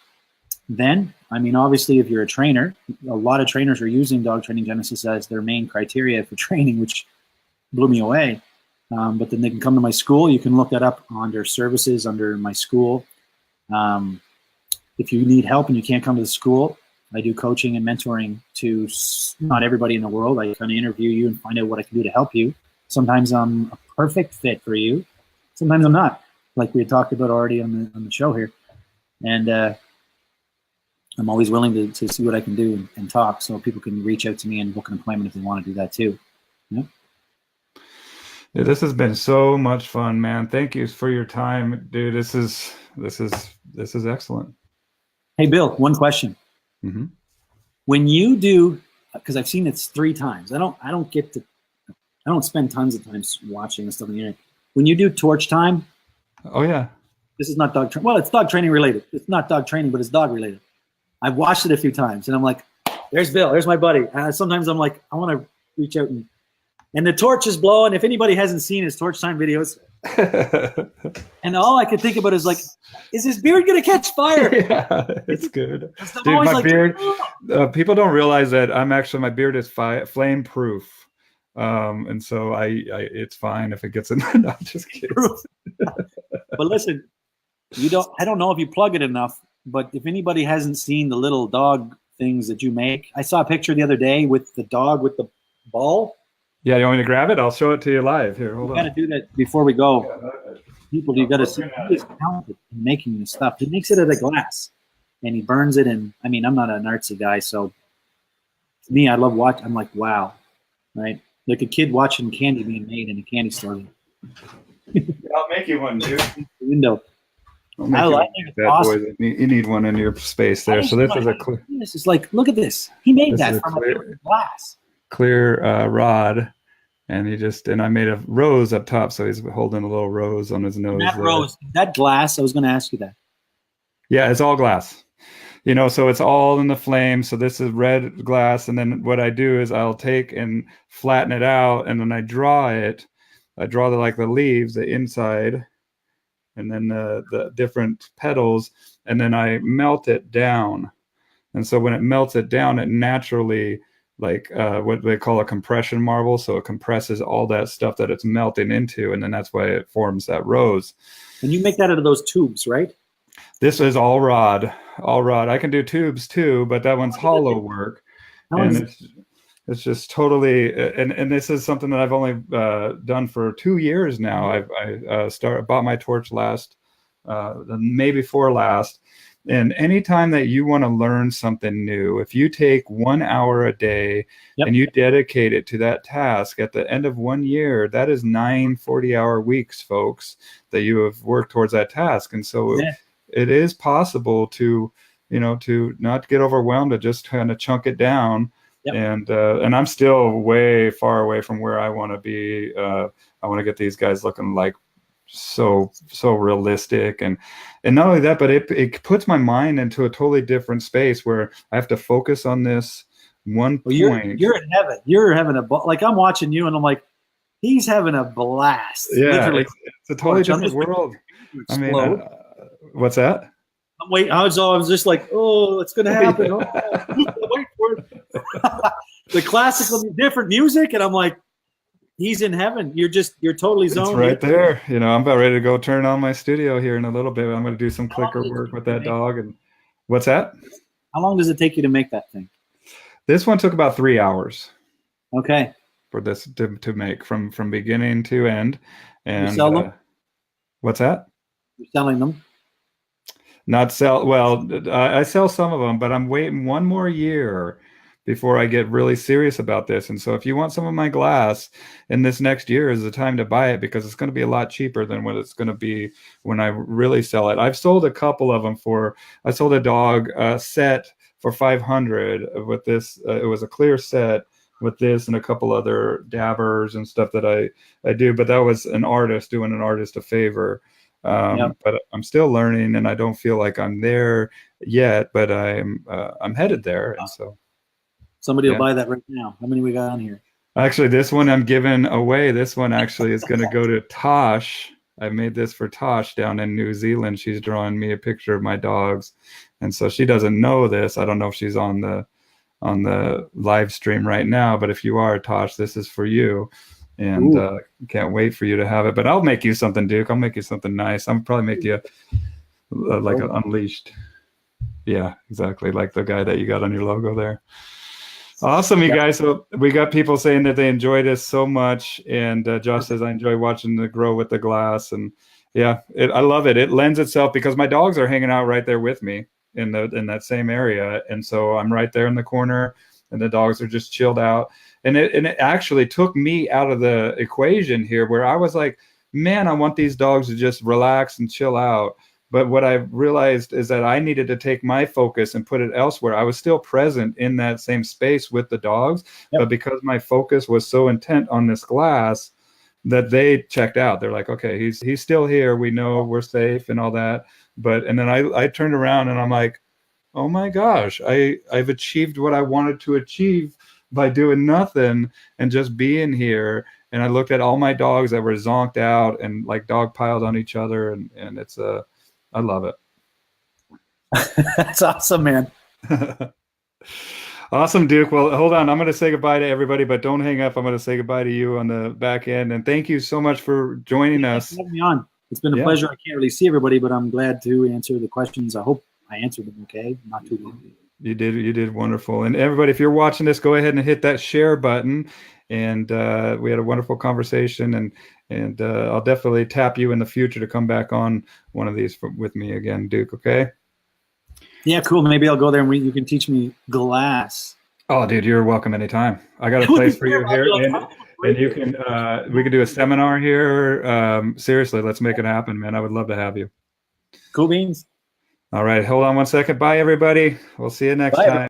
then, I mean, obviously, if you're a trainer, a lot of trainers are using Dog Training Genesis as their main criteria for training, which blew me away. But then they can come to my school. You can look that up under services, under my school. If you need help and you can't come to the school, I do coaching and mentoring to not everybody in the world. I kind of interview you and find out what I can do to help you. Sometimes I'm a perfect fit for you. Sometimes I'm not, like we had talked about already on the show here. And I'm always willing to see what I can do and talk, so people can reach out to me and book an appointment if they want to do that too. Yeah. Yeah, this has been so much fun, man. Thank you for your time, dude. This is excellent. Hey, Bill, one question. Mm-hmm. When you do, because I've seen this 3 times. I don't spend tons of time watching this stuff on the internet. When you do torch time. Oh yeah. This is not dog training. Well, it's dog training related. It's not dog training, but it's dog related. I've watched it a few times, and I'm like, "There's Bill. There's my buddy." Sometimes I'm like, I want to reach out and the torch is blowing. If anybody hasn't seen his torch time videos, and all I could think about is like, is his beard gonna catch fire? Yeah, it's good. Dude, my beard. People don't realize that my beard is flame proof. And so it's fine if it gets in. No, I'm just kidding. But listen, I don't know if you plug it enough, but if anybody hasn't seen the little dog things that you make, I saw a picture the other day with the dog with the ball. Yeah, you want me to grab it? I'll show it to you live. Here, hold on. You got to do that before we go. People, you got to see. He's talented in making this stuff. He makes it out of glass, and he burns it. And I mean, I'm not an artsy guy, so to me, I love watching. I'm like, wow, right? Like a kid watching candy being made in a candy store. I'll make you one, dude. Window. I like that, awesome. Boy. You need one in your space there. So this is a clear. This is like, look at this. He made that from a glass. Clear rod, and I made a rose up top, so he's holding a little rose on his nose. That glass. I was going to ask you that. Yeah, it's all glass. So it's all in the flame. So this is red glass, and then what I do is I'll take and flatten it out, and then I draw it. I draw the leaves, the inside, and then the different petals, and then I melt it down. And so when it melts it down, it naturally, what they call a compression marble. So it compresses all that stuff that it's melting into, and then that's why it forms that rose. And you make that out of those tubes, right? This is all rod. I can do tubes too, but that one's hollow work. And it's just totally, and this is something that I've only done for 2 years now. I bought my torch last, the May before last. And anytime that you want to learn something new, if you take 1 hour a day and you dedicate it to that task, at the end of 1 year, that is 9 40-hour weeks, folks, that you have worked towards that task. And so it is possible to not get overwhelmed, to just kind of chunk it down. Yep. And I'm still way far away from where I want to be. I want to get these guys looking like so realistic, and not only that, but it puts my mind into a totally different space where I have to focus on this one point. You're in heaven. You're having I'm watching you, and I'm like, he's having a blast. Yeah, literally. It's a totally different world. I mean, what's that? I was just like, oh, it's gonna happen. Wait for it. The classical, different music, and I'm like, he's in heaven. You're totally zoned. It's right there. I'm about ready to go turn on my studio here in a little bit. I'm going to do some clicker work with that dog. And what's that? How long does it take you to make that thing? This one took about 3 hours Okay. for this to make from beginning to end. You And sell them? what's that? You're selling them? Not sell. Well, I sell some of them, but I'm waiting one more year before I get really serious about this. And so if you want some of my glass in this next year is the time to buy it, because it's going to be a lot cheaper than what it's going to be when I really sell it. I've sold a couple of them I sold a dog set for 500 with this. It was a clear set with this and a couple other dabbers and stuff that I do, but that was an artist doing an artist a favor. Yep. But I'm still learning, and I don't feel like I'm there yet, but I'm headed there. And so Somebody will yeah. buy that right now. How many we got on here? Actually, this one I'm giving away. This one actually is going to go to Tosh. I made this for Tosh down in New Zealand. She's drawing me a picture of my dogs, and so she doesn't know this. I don't know if she's on the live stream right now, but if you are, Tosh, this is for you. And can't wait for you to have it. But I'll make you something, Duke. I'll make you something nice. I'll probably make you like an Unleashed. Yeah, exactly. Like the guy that you got on your logo there. Awesome, you guys. So we got people saying that they enjoy this so much. And Josh says, I enjoy watching the grow with the glass. And yeah, I love it. It lends itself because my dogs are hanging out right there with me in that same area. And so I'm right there in the corner and the dogs are just chilled out. And it actually took me out of the equation here where I was like, man, I want these dogs to just relax and chill out. But what I realized is that I needed to take my focus and put it elsewhere. I was still present in that same space with the dogs, but because my focus was so intent on this glass that they checked out. They're like, okay, he's still here. We know we're safe and all that. And then I turned around and I'm like, oh my gosh, I've achieved what I wanted to achieve by doing nothing and just being here. And I looked at all my dogs that were zonked out and like dog piled on each other. And it's I love it. That's awesome, man. Awesome, Duke. Well, hold on. I'm going to say goodbye to everybody, but don't hang up. I'm going to say goodbye to you on the back end. And thank you so much for joining us. Thanks for having me on. It's been a pleasure. I can't really see everybody, but I'm glad to answer the questions. I hope I answered them okay. Not too long. You did wonderful. And everybody, if you're watching this, go ahead and hit that share button. And we had a wonderful conversation, and I'll definitely tap you in the future to come back on one of these with me again, Duke. Okay? Yeah, cool. Maybe I'll go there and you can teach me glass. Oh, dude, you're welcome anytime. I got a place for you here, and you can. We could do a seminar here. Seriously, let's make it happen, man. I would love to have you. Cool beans. All right, hold on one second. Bye, everybody. We'll see you next time.